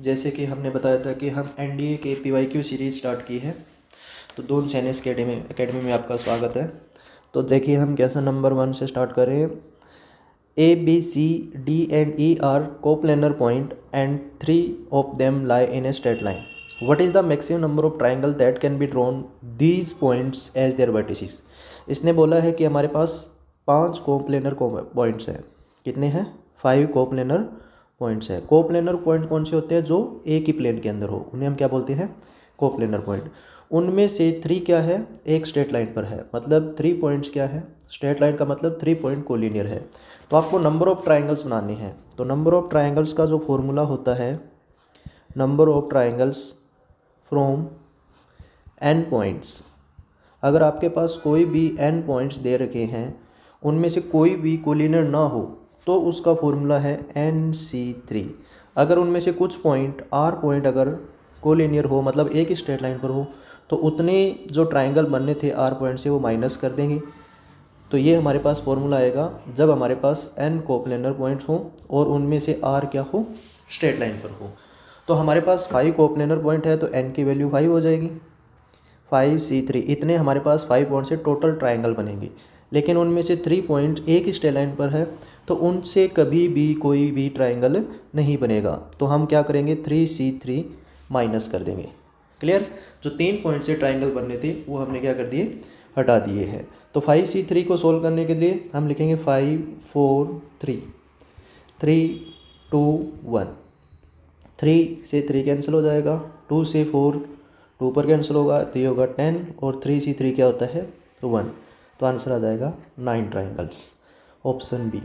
जैसे कि हमने बताया था कि हम एनडीए के पीवाईक्यू सीरीज़ स्टार्ट की है, तो दून सैनिक एकेडमी में आपका स्वागत है। तो देखिए हम कैसा नंबर 1 से स्टार्ट करें। A B C D and E are coplanar point and 3 of them lie in a straight line. What is the maximum number of triangle that can be drawn these points as their vertices. इसने बोला है कि हमारे पास 5 coplanar points हैं। कितने हैं? 5 coplanar points है। Coplanar point कौन से होते हैं? जो एक ही प्लेन के अंदर हो, उन्हें हम क्या बोलते हैं? Coplanar point. उनमें से 3 क्या है? एक स्ट्रेट लाइन पर है, मतलब 3 पॉइंट्स क्या है? स्ट्रेट लाइन का मतलब 3 पॉइंट कोलिनियर है। तो आपको नंबर ऑफ ट्राइंगल्स बनाने हैं। तो नंबर ऑफ ट्राइंगल्स का जो फॉर्मूला होता है, number of triangles from n points. अगर आपके पास कोई भी n पॉइंट्स दे रखे हैं, उनमें से कोई भी कोलिनियर ना हो, तो उसका फॉर्मूला है NC3। अगर उनमें से कुछ पॉइंट R पॉइंट अगर कोलिनियर हो, मतलब एक ही स्ट्रेट लाइन पर हो, तो उतने जो ट्राइंगल बनने थे R पॉइंट से वो माइनस कर देंगे। तो ये हमारे पास फॉर्मूला आएगा जब हमारे पास n कोप्लेनर पॉइंट्स हो और उनमें से R क्या हो? स्ट्रेट लाइन पर हो। तो हमारे पास 5 कोप्लेनर पॉइंट है, तो n की वैल्यू 5 हो जाएगी। 5C3 इतने हमारे पास 5 पॉइंट से टोटल ट्राइंगल बनेंगे। लेकिन उनमें से 3 पॉइंट एक ही स्ट्रेट लाइन पर है, तो उनसे कभी भी कोई भी ट्राइंगल नहीं बनेगा। तो हम क्या करेंगे? 3C3 माइनस कर देंगे। क्लियर? जो 3 पॉइंट से ट्राइंगल बनने थे वो हमने क्या कर दिए? हटा दिए हैं। तो 5C3 को सोल्व करने के लिए हम लिखेंगे 5 4 3 3 2 1। 3 से 3 कैंसिल हो जाएगा, 2 से 4 2 पर कैंसिल होगा, तो ये होगा 10 और 3C3 क्या होता है? 1। तो आंसर आ जाएगा 9 triangles, option B.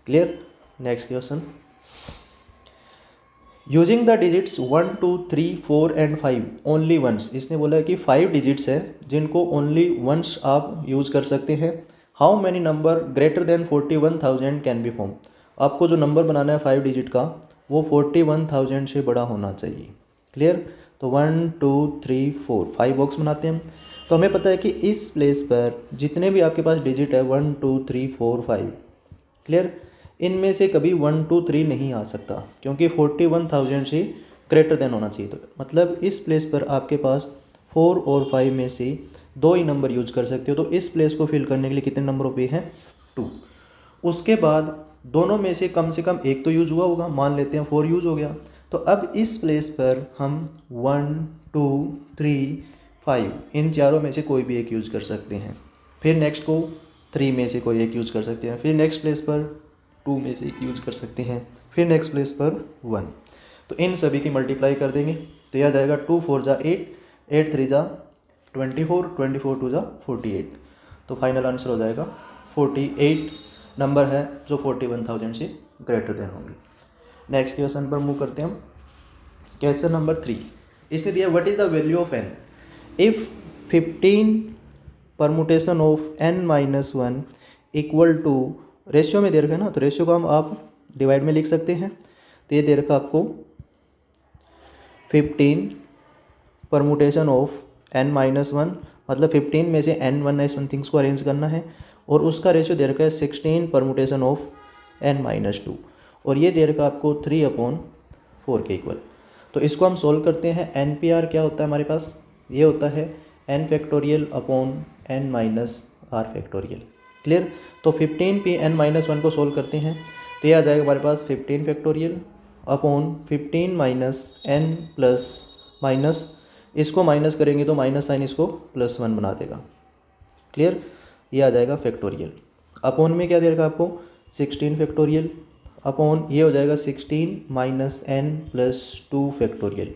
Clear? Next question. Using the digits 1 2 3 4 and 5 only once. इसने बोला है कि 5 डिजिट्स है जिनको ओनली वंस आप यूज़ कर सकते हैं। How many number greater than 41,000 can be form. आपको जो नंबर बनाना है 5 डिजिट का, वो 41,000 से बड़ा होना चाहिए। क्लियर? तो 1 2 3 4 5 बॉक्स बनाते हैं हम। तो हमें पता है कि इस प्लेस पर जितने भी आपके पास डिजिट है 1 2 3 4 5, क्लियर, इनमें से कभी 1 2 3 नहीं आ सकता, क्योंकि 41,000 से ग्रेटर देन होना चाहिए। तो मतलब इस प्लेस पर आपके पास 4 और 5 में से 2 ही नंबर यूज कर सकते हो। तो इस प्लेस को फिल करने के लिए कितने नंबर पे हैं? 2। उसके बाद दोनों में से कम एक तो यूज हुआ होगा, मान लेते हैं 4 यूज हो गया। तो अब इस प्लेस पर हम 1 2 3 5 इन चारों में से कोई भी एक यूज कर सकते हैं। फिर नेक्स्ट को 3 में से कोई एक यूज कर सकते हैं। फिर नेक्स्ट प्लेस पर 2 में से एक यूज कर सकते हैं। फिर नेक्स्ट प्लेस पर 1। तो इन सभी की मल्टीप्लाई कर देंगे, तो यह जाएगा 2 4 जा 8, 8 3 जा 24, 24 2 जा 48। तो फाइनल आंसर हो जाएगा 48 नंबर है जो 41,000 से ग्रेटर देन होंगे। नेक्स्ट क्वेश्चन पर मूव करते हैं हम। क्वेश्चन नंबर 3 इसने दिया what is the value of n if 15 permutation of n-1 equal to, ratio में दे रखा है ना, तो रेशियो को हम आप डिवाइड में लिख सकते हैं। तो ये दे रखा आपको 15 परमुटेशन ऑफ n-1, मतलब 15 में से n1 थिंग्स को अरेंज करना है, और उसका रेशियो दे रखा है 16 परमुटेशन ऑफ n-2, और ये दे रखा आपको 3/4 के इक्वल। तो इसको हम सोल्व करते हैं। NPR क्या होता है हमारे पास? ये होता है n factorial upon n - r factorial. Clear? तो 15p(n-1) को सोल्व करते हैं, तो ये आ जाएगा हमारे पास 15 factorial upon 15 minus n plus minus, इसको माइनस करेंगे तो माइनस साइन इसको +1 बना देगा। क्लियर? ये आ जाएगा फैक्टोरियल। अपॉन में क्या दे रखा आपको? 16 फैक्टोरियल अपॉन ये हो जाएगा 16 minus n plus 2 factorial.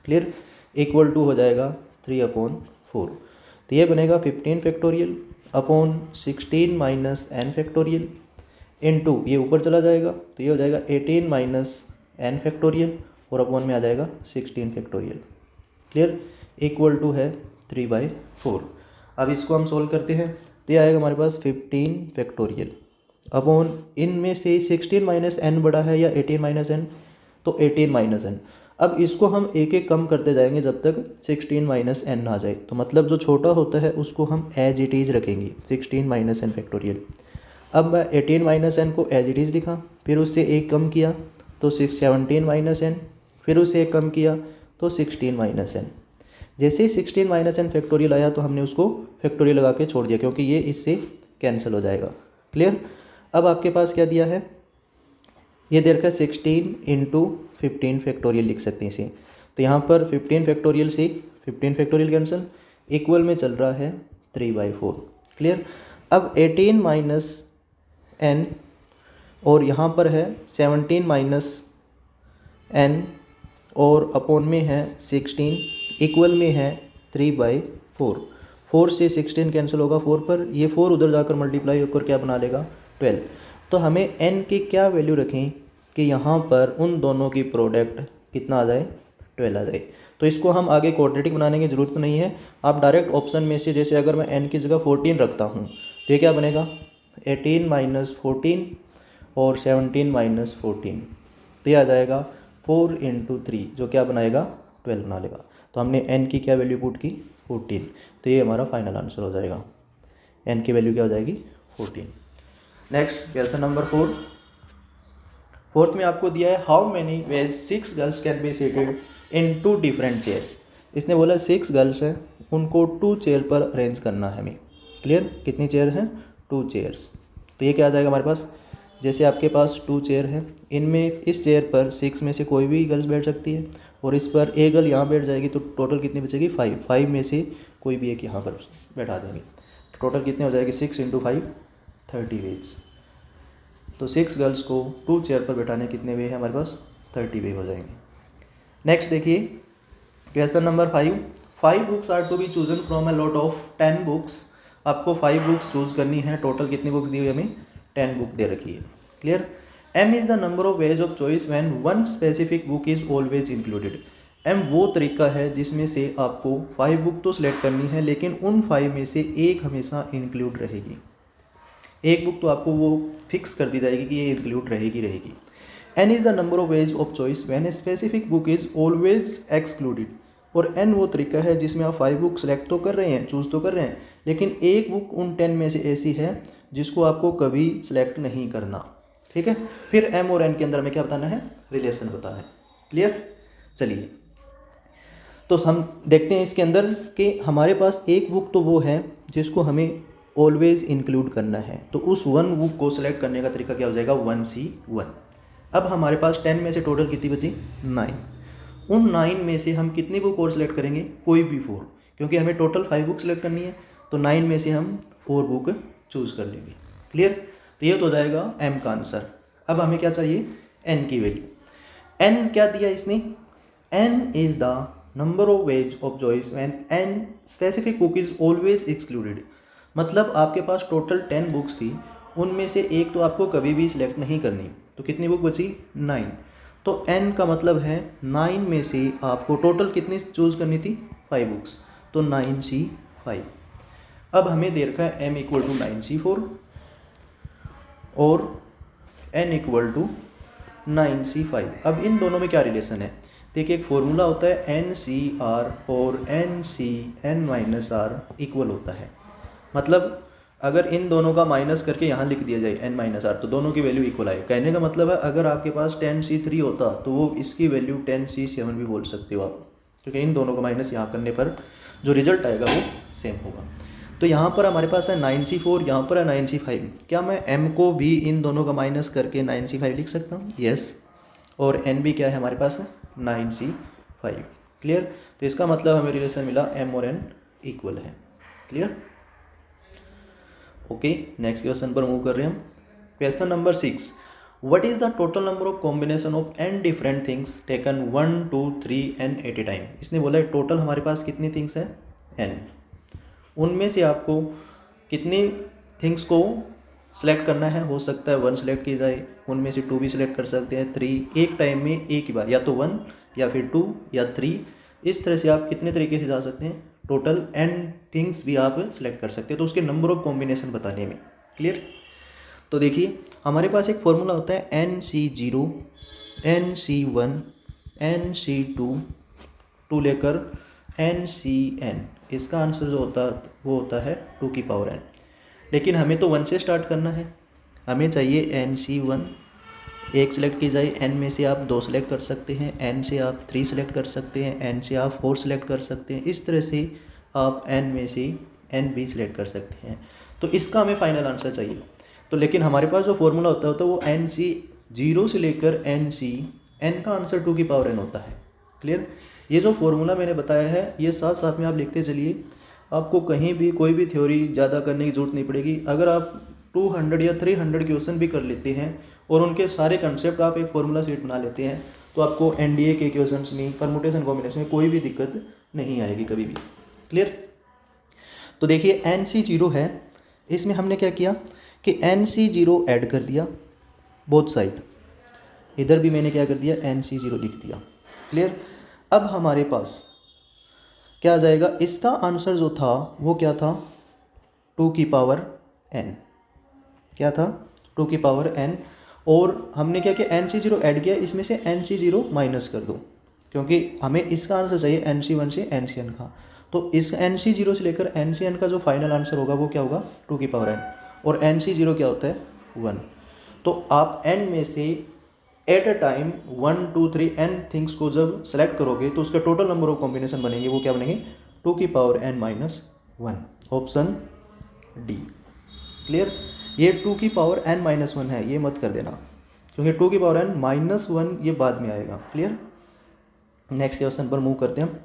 Clear? Equal to हो जाएगा 3/4। तो ये बनेगा 15 factorial upon 16 minus n factorial into, ये ऊपर चला जाएगा तो ये हो जाएगा 18 माइनस n फैक्टोरियल, और अपॉन में आ जाएगा 16 फैक्टोरियल। क्लियर? इक्वल टू है 3/4। अब इसको हम सोल्व करते हैं, तो ये आएगा हमारे पास 15 फैक्टोरियल अपॉन, इनमें से 16 माइनस n बड़ा है या 18 माइनस n? तो 18 माइनस n। अब इसको हम एक एक कम करते जाएंगे जब तक 16 माइनस n आ जाए। तो मतलब जो छोटा होता है उसको हम एज इट इज़ रखेंगे, 16 माइनस n फैक्टोरियल। अब मैं 18 माइनस n को एज इट इज़ लिखा, फिर उससे एक कम किया तो 17 माइनस n, फिर उसे कम किया तो 16 माइनस एन। जैसे ही 16 माइनस एन फैक्टोरियल आया तो हमने उसको फैक्टोरियल लगा के छोड़ दिया, क्योंकि ये इससे कैंसिल हो जाएगा। क्लियर। अब आपके पास क्या दिया है, ये दे रखा है 16 इंटू 15 फैक्टोरियल लिख सकते हैं इसे। तो यहाँ पर 15 फैक्टोरियल से 15 फैक्टोरियल कैंसिल, इक्वल में चल रहा है 3/4। क्लियर। अब 18 माइनस एन और यहाँ पर है 17 माइनस एन और अपॉन में है 16, इक्वल में है 3/4। 4 से 16 कैंसिल होगा 4 पर, ये 4 उधर जाकर मल्टीप्लाई होकर क्या बना लेगा 12। तो हमें n की क्या वैल्यू रखें कि यहाँ पर उन दोनों की प्रोडक्ट कितना आ जाए, 12 आ जाए। तो इसको हम आगे क्वाड्रेटिक बनाने की ज़रूरत नहीं है, आप डायरेक्ट ऑप्शन में से, जैसे अगर मैं n की जगह 14 रखता हूँ तो ये क्या बनेगा 18 माइनस 14 और 17 माइनस 14, तो ये आ जाएगा 4 इंटू 3, जो क्या बनाएगा 12 बना लेगा। तो हमने n की क्या वैल्यू पुट की 14, तो ये हमारा फाइनल आंसर हो जाएगा। n की वैल्यू क्या हो जाएगी 14। Next question number 4। फोर्थ में आपको दिया है how many veg 6 girls can be seated in 2 different chairs. इसने बोला 6 गर्ल्स हैं, उनको 2 चेयर पर अरेंज करना है हमें। क्लियर। कितनी चेयर हैं 2 चेयर्स। तो ये क्या आ जाएगा हमारे पास, जैसे आपके पास 2 चेयर है, इनमें इस चेयर पर 6 में से कोई भी गर्ल्स बैठ सकती है और इस पर एक गर्ल यहाँ बैठ जाएगी, तो टोटल कितनी बचेगी 5 में से कोई भी एक यहाँ पर बैठा देंगे। टोटल कितने हो जाएगी 6 इंटू 5 30 वेज। तो 6 गर्ल्स को 2 चेयर पर बैठाने कितने वे हैं हमारे पास 30 वे हो जाएंगे। नेक्स्ट देखिए question number 5 books are to be chosen from a lot of 10 books. आपको 5 बुक्स चूज करनी है, टोटल कितनी बुक्स दी हुई हमें 10 बुक दे रखी है। Clear. m is the number of ways of choice when one specific book is always included. m वो तरीका है जिसमें से आपको 5 बुक तो सिलेक्ट करनी है, लेकिन उन 5 में से एक हमेशा इंक्लूड रहेगी। एक बुक तो आपको वो फिक्स कर दी जाएगी कि ये इंक्लूड रहेगी। n is the number of ways of choice when a specific book is always excluded. और n वो तरीका है जिसमें आप 5 बुक सेलेक्ट तो कर रहे हैं, चूज़ तो कर रहे हैं, लेकिन एक बुक उन 10 में से ऐसी है जिसको आपको कभी सिलेक्ट नहीं करना। ठीक है। फिर m और n के अंदर हमें क्या बताना है, रिलेशन बताना है। क्लियर। चलिए तो हम देखते हैं इसके अंदर कि हमारे पास एक बुक तो वो है जिसको हमें ऑलवेज इंक्लूड करना है, तो उस 1 बुक को सिलेक्ट करने का तरीका क्या हो जाएगा 1C1। अब हमारे पास 10 में से टोटल कितनी बची 9। उन 9 में से हम कितनी बुक और सिलेक्ट करेंगे, कोई भी 4, क्योंकि हमें टोटल 5 बुक सिलेक्ट करनी है, तो 9 में से हम 4 बुक चूज़ कर लेंगे। क्लियर। तो ये तो हो जाएगा m का आंसर। अब हमें क्या चाहिए n की वैल्यू। n क्या दिया इसने, n is the number of ways of choice when n specific book is always excluded. मतलब आपके पास टोटल 10 बुक्स थी, उनमें से एक तो आपको कभी भी सिलेक्ट नहीं करनी, तो कितनी बुक बची 9। तो n का मतलब है 9 में से आपको टोटल कितनी चूज़ करनी थी 5 बुक्स, तो 9C5। अब हमें दे रखा है m इक्वल टू 9C4 और n इक्वल टू 9C5। अब इन दोनों में क्या रिलेशन है, देखिए एक फॉर्मूला होता है NCR और NCn-R इक्वल होता है। मतलब अगर इन दोनों का माइनस करके यहाँ लिख दिया जाए n-R, तो दोनों की वैल्यू इक्वल आए। कहने का मतलब है अगर आपके पास 10C3 होता तो वो इसकी वैल्यू 10C7 भी बोल सकते हो आप, क्योंकि इन दोनों का माइनस यहाँ करने पर जो रिजल्ट आएगा वो सेम होगा। तो यहाँ पर हमारे पास है 9C4, यहाँ पर है 9C5। क्या मैं m को भी इन दोनों का माइनस करके 9C5 लिख सकता हूँ, यस। और n भी क्या है हमारे पास है 9C5। क्लियर। तो इसका मतलब हमें रिलेशन मिला m और n इक्वल है। क्लियर। ओके। नेक्स्ट क्वेश्चन पर मूव कर रहे हैं हम। Question number 6, what is the total number of combination of n different things taken 1 2 3 n at a time. इसने बोला है टोटल हमारे पास कितनी थिंग्स है n, उनमें से आपको कितनी थिंग्स को सिलेक्ट करना है। हो सकता है 1 सिलेक्ट की जाए, उनमें से 2 भी सिलेक्ट कर सकते हैं, 3, एक टाइम में एक ही बार, या तो 1 या फिर 2 या 3। इस तरह से आप कितने तरीके से जा सकते हैं, टोटल n थिंग्स भी आप सिलेक्ट कर सकते हैं, तो उसके नंबर ऑफ कॉम्बिनेशन बताने में। क्लियर। तो देखिए हमारे पास एक फॉर्मूला होता है NC0 NC1 NC2 टू लेकर NCn। इसका आंसर जो होता वो होता है 2 की पावर n, लेकिन हमें तो 1 से स्टार्ट करना है। हमें चाहिए NC1 एक सिलेक्ट की जाए, n में से आप 2 सिलेक्ट कर सकते हैं, n से आप 3 सिलेक्ट कर सकते हैं, n से आप 4 सिलेक्ट कर सकते हैं। इस तरह से आप n में से n भी सिलेक्ट कर सकते हैं। तो इसका हमें फाइनल आंसर चाहिए। तो लेकिन हमारे पास जो फॉर्मूला होता है तो वो n c 0 से लेकर n c n का आंसर 2 की पावर n होता है। क्लियर। ये जो फॉर्मूला मैंने बताया है ये साथ साथ में आप लिखते चलिए, आपको कहीं भी कोई भी थ्योरी ज़्यादा करने की ज़रूरत नहीं पड़ेगी। अगर आप 200 या 300 क्वेश्चन भी कर लेते हैं और उनके सारे कंसेप्ट आप एक फॉर्मूला सेट बना लेते हैं तो आपको एनडीए के क्वेश्चंस में, परमुटेशन कॉम्बिनेशन में कोई भी दिक्कत नहीं आएगी कभी भी। क्लियर। तो देखिए NC0 है, इसमें हमने क्या किया कि NC0 ऐड कर दिया बोथ साइड, इधर भी मैंने क्या कर दिया NC0 लिख दिया। क्लियर। अब हमारे पास क्या आ जाएगा, इसका आंसर जो था वो क्या था 2 की पावर n, क्या था 2 की पावर n। और हमने क्या किया NC0 ऐड किया, इसमें से NC0 माइनस कर दो क्योंकि हमें इसका आंसर चाहिए NC1 से NCn का। तो इस NC0 से लेकर NCn का जो फाइनल आंसर होगा वो क्या होगा 2 की पावर n, और NC0 क्या होता है 1। तो आप n में से at a time 1 2 3 n things को जब सेलेक्ट करोगे तो उसका टोटल नंबर ऑफ कॉम्बिनेशन बनेंगे, वो क्या बनेंगे 2 की power n minus 1, option D. Clear. ये 2 की पावर n माइनस 1 है, ये मत कर देना क्योंकि 2 की पावर n माइनस 1 ये बाद में आएगा। क्लियर। नेक्स्ट क्वेश्चन पर मूव करते हैं हम।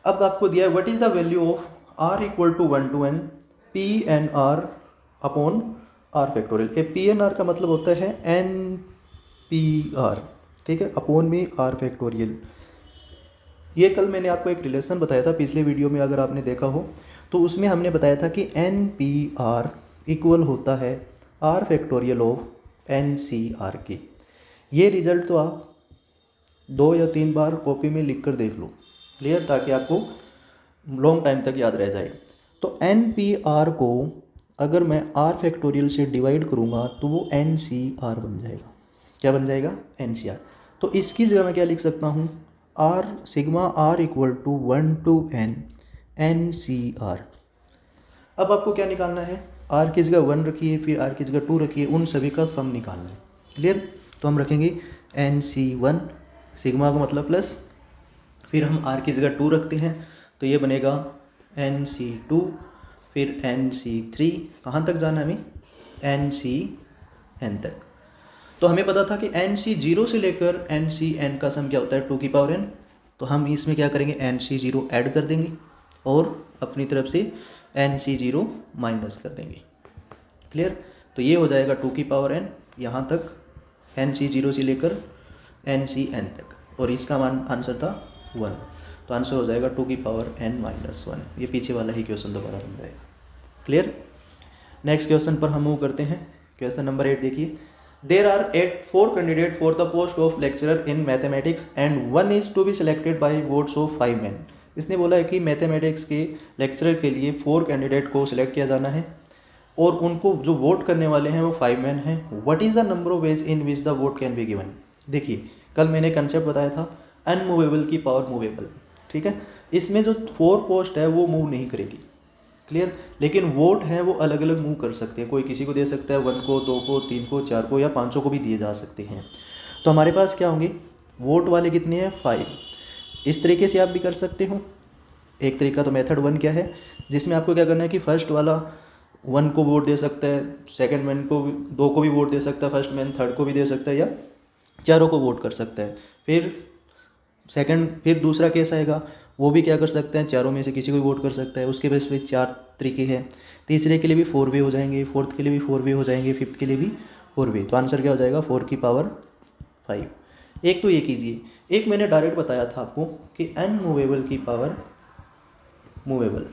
अब आपको दिया है what is the value of r equal to 1 to n P N R upon R factorial. ए पी एन आर का मतलब होता है n पी आर, ठीक है, अपॉन में आर फैक्टोरियल। ये कल मैंने आपको एक रिलेशन बताया था पिछले वीडियो में, अगर आपने देखा हो तो उसमें हमने बताया था कि एन पी आर इक्वल होता है R factorial of N C R के। ये रिजल्ट तो आप 2 या 3 बार कॉपी में लिख कर देख लो। क्लियर, ताकि आपको लॉन्ग टाइम तक याद रह जाए। तो एन पी आर को अगर मैं आर फैक्टोरियल से डिवाइड करूँगा तो वो एन सी आर बन जाएगा। क्या बन जाएगा एन सी आर। तो इसकी जगह मैं क्या लिख सकता हूँ R sigma R equal to 1 to n N C R. अब आपको क्या निकालना है, आर की जगह 1 रखिए, फिर आर की जगह 2 रखिए, उन सभी का सम निकालना है। क्लियर। तो हम रखेंगे एन सी 1, सिग्मा का मतलब प्लस, फिर हम आर की जगह 2 रखते हैं तो ये बनेगा एन सी 2, फिर एन सी 3, कहाँ तक जाना है हमें एन सी एन तक। तो हमें पता था कि एन सी 0 से लेकर एन सी एन का सम क्या होता है 2 की पावर n। तो हम इसमें क्या करेंगे एन सी 0 ऐड कर देंगे और अपनी तरफ से एन सी 0 माइनस कर देंगे। क्लियर। तो ये हो जाएगा 2 की पावर n यहाँ तक, एन सी 0 से लेकर एन सी एन तक, और इसका आंसर था 1। तो आंसर हो जाएगा 2 की पावर n माइनस 1। ये पीछे वाला ही क्वेश्चन दोबारा बन जाएगा। क्लियर। नेक्स्ट क्वेश्चन पर हम मूव करते हैं। क्वेश्चन नंबर 8 देखिए, There are 4 candidates for the post of lecturer in mathematics and one is to be selected by votes of 5 men। इसने बोला है कि मैथमेटिक्स के लेक्चरर के लिए 4 कैंडिडेट को सिलेक्ट किया जाना है और उनको जो वोट करने वाले हैं वो 5 मैन हैं। What is the number of ways in which the vote can be given. देखिए कल मैंने कंसेप्ट बताया था अनमूवेबल की पावर मूवेबल, ठीक है। इसमें जो 4 पोस्ट है वो मूव नहीं करेगी। क्लियर। लेकिन वोट हैं वो अलग अलग मूव कर सकते हैं, कोई किसी को दे सकता है 1 को, 2 को, 3 को, 4 को या 500 को भी दिए जा सकते हैं। तो हमारे पास क्या होंगे वोट वाले कितने हैं 5। इस तरीके से आप भी कर सकते हो। एक तरीका तो मेथड 1 क्या है, जिसमें आपको क्या करना है कि फर्स्ट वाला 1 को वोट दे सकता है, सेकंड मैन को 2 को भी वोट दे सकता है, फर्स्ट मैन थर्ड को भी दे सकता है, या चारों को वोट कर सकता है। फिर दूसरा केस आएगा, वो भी क्या कर सकते हैं चारों में से किसी को भी वोट कर सकता है। उसके बेस पे 4 तरीके हैं। तीसरे के लिए भी 4 वे हो जाएंगे, फोर्थ के लिए भी 4 वे हो जाएंगे, फिफ्थ के लिए भी 4 वे। तो आंसर क्या हो जाएगा 4 की पावर 5। एक तो ये कीजिए, एक मैंने डायरेक्ट बताया था आपको कि अनमूवेबल की पावर मूवेबल,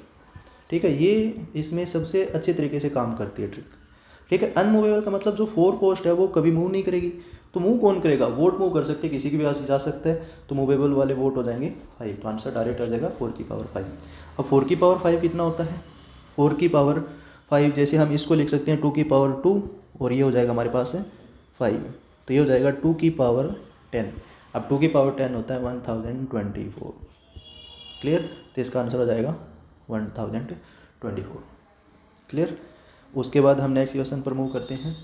ठीक है। ये इसमें सबसे अच्छे तरीके से काम करती है ट्रिक, ठीक है। अनमूवेबल का मतलब जो 4 पोस्ट है वो कभी मूव नहीं करेगी। तो मूव कौन करेगा, वोट मूव कर सकते हैं, किसी के भी पास जा सकता है। तो मूवेबल वाले वोट हो जाएंगे 5। तो आंसर डायरेक्ट आ जाएगा 4 की पावर 5। अब 4 की पावर 5 कितना होता है 4 की पावर 5, जैसे हम इसको लिख सकते हैं 2 की पावर 2 और ये हो जाएगा हमारे पास है 5। तो ये हो जाएगा 2 की पावर 10। अब 2 की पावर 10 होता है 1024। क्लियर। तो इसका आंसर हो जाएगा 1024। क्लियर। उसके बाद हम नेक्स्ट क्वेश्चन पर मूव करते हैं।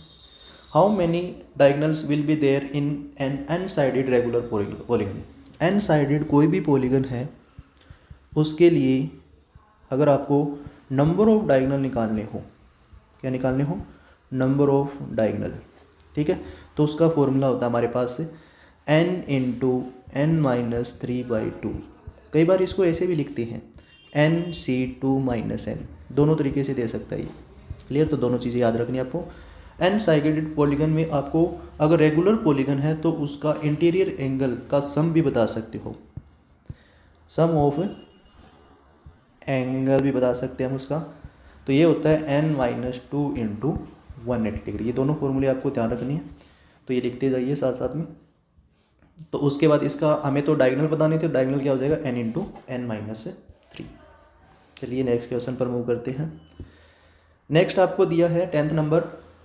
How many diagonals will be there in N N sided regular polygon. N sided कोई भी पॉलीगन है उसके लिए अगर आपको नंबर ऑफ डायगनल निकालने हो, क्या निकालने हो, नंबर ऑफ डायगनल, ठीक है, तो उसका फॉर्मूला होता है हमारे पास n इंटू एन माइनस 3/2। कई बार इसको ऐसे भी लिखते हैं NC2 माइनस n, दोनों तरीके से दे सकता है ये। क्लियर, तो दोनों चीज़ें याद रखनी है आपको। एन साइडेड पॉलीगन में आपको अगर रेगुलर पॉलीगन है तो उसका इंटीरियर एंगल का सम भी बता सकते हो, सम ऑफ एंगल भी बता सकते हैं हम उसका। तो ये होता है n माइनस 2 इंटू 180 डिग्री। ये दोनों फॉर्मूले आपको ध्यान रखनी है, तो ये लिखते जाइए साथ साथ में। तो उसके बाद इसका हमें तो डायगोनल बतानी थी, डायगोनल क्या हो जाएगा n इंटू एन माइनस 3। चलिए नेक्स्ट क्वेश्चन पर मूव करते हैं। नेक्स्ट आपको दिया है 10th number,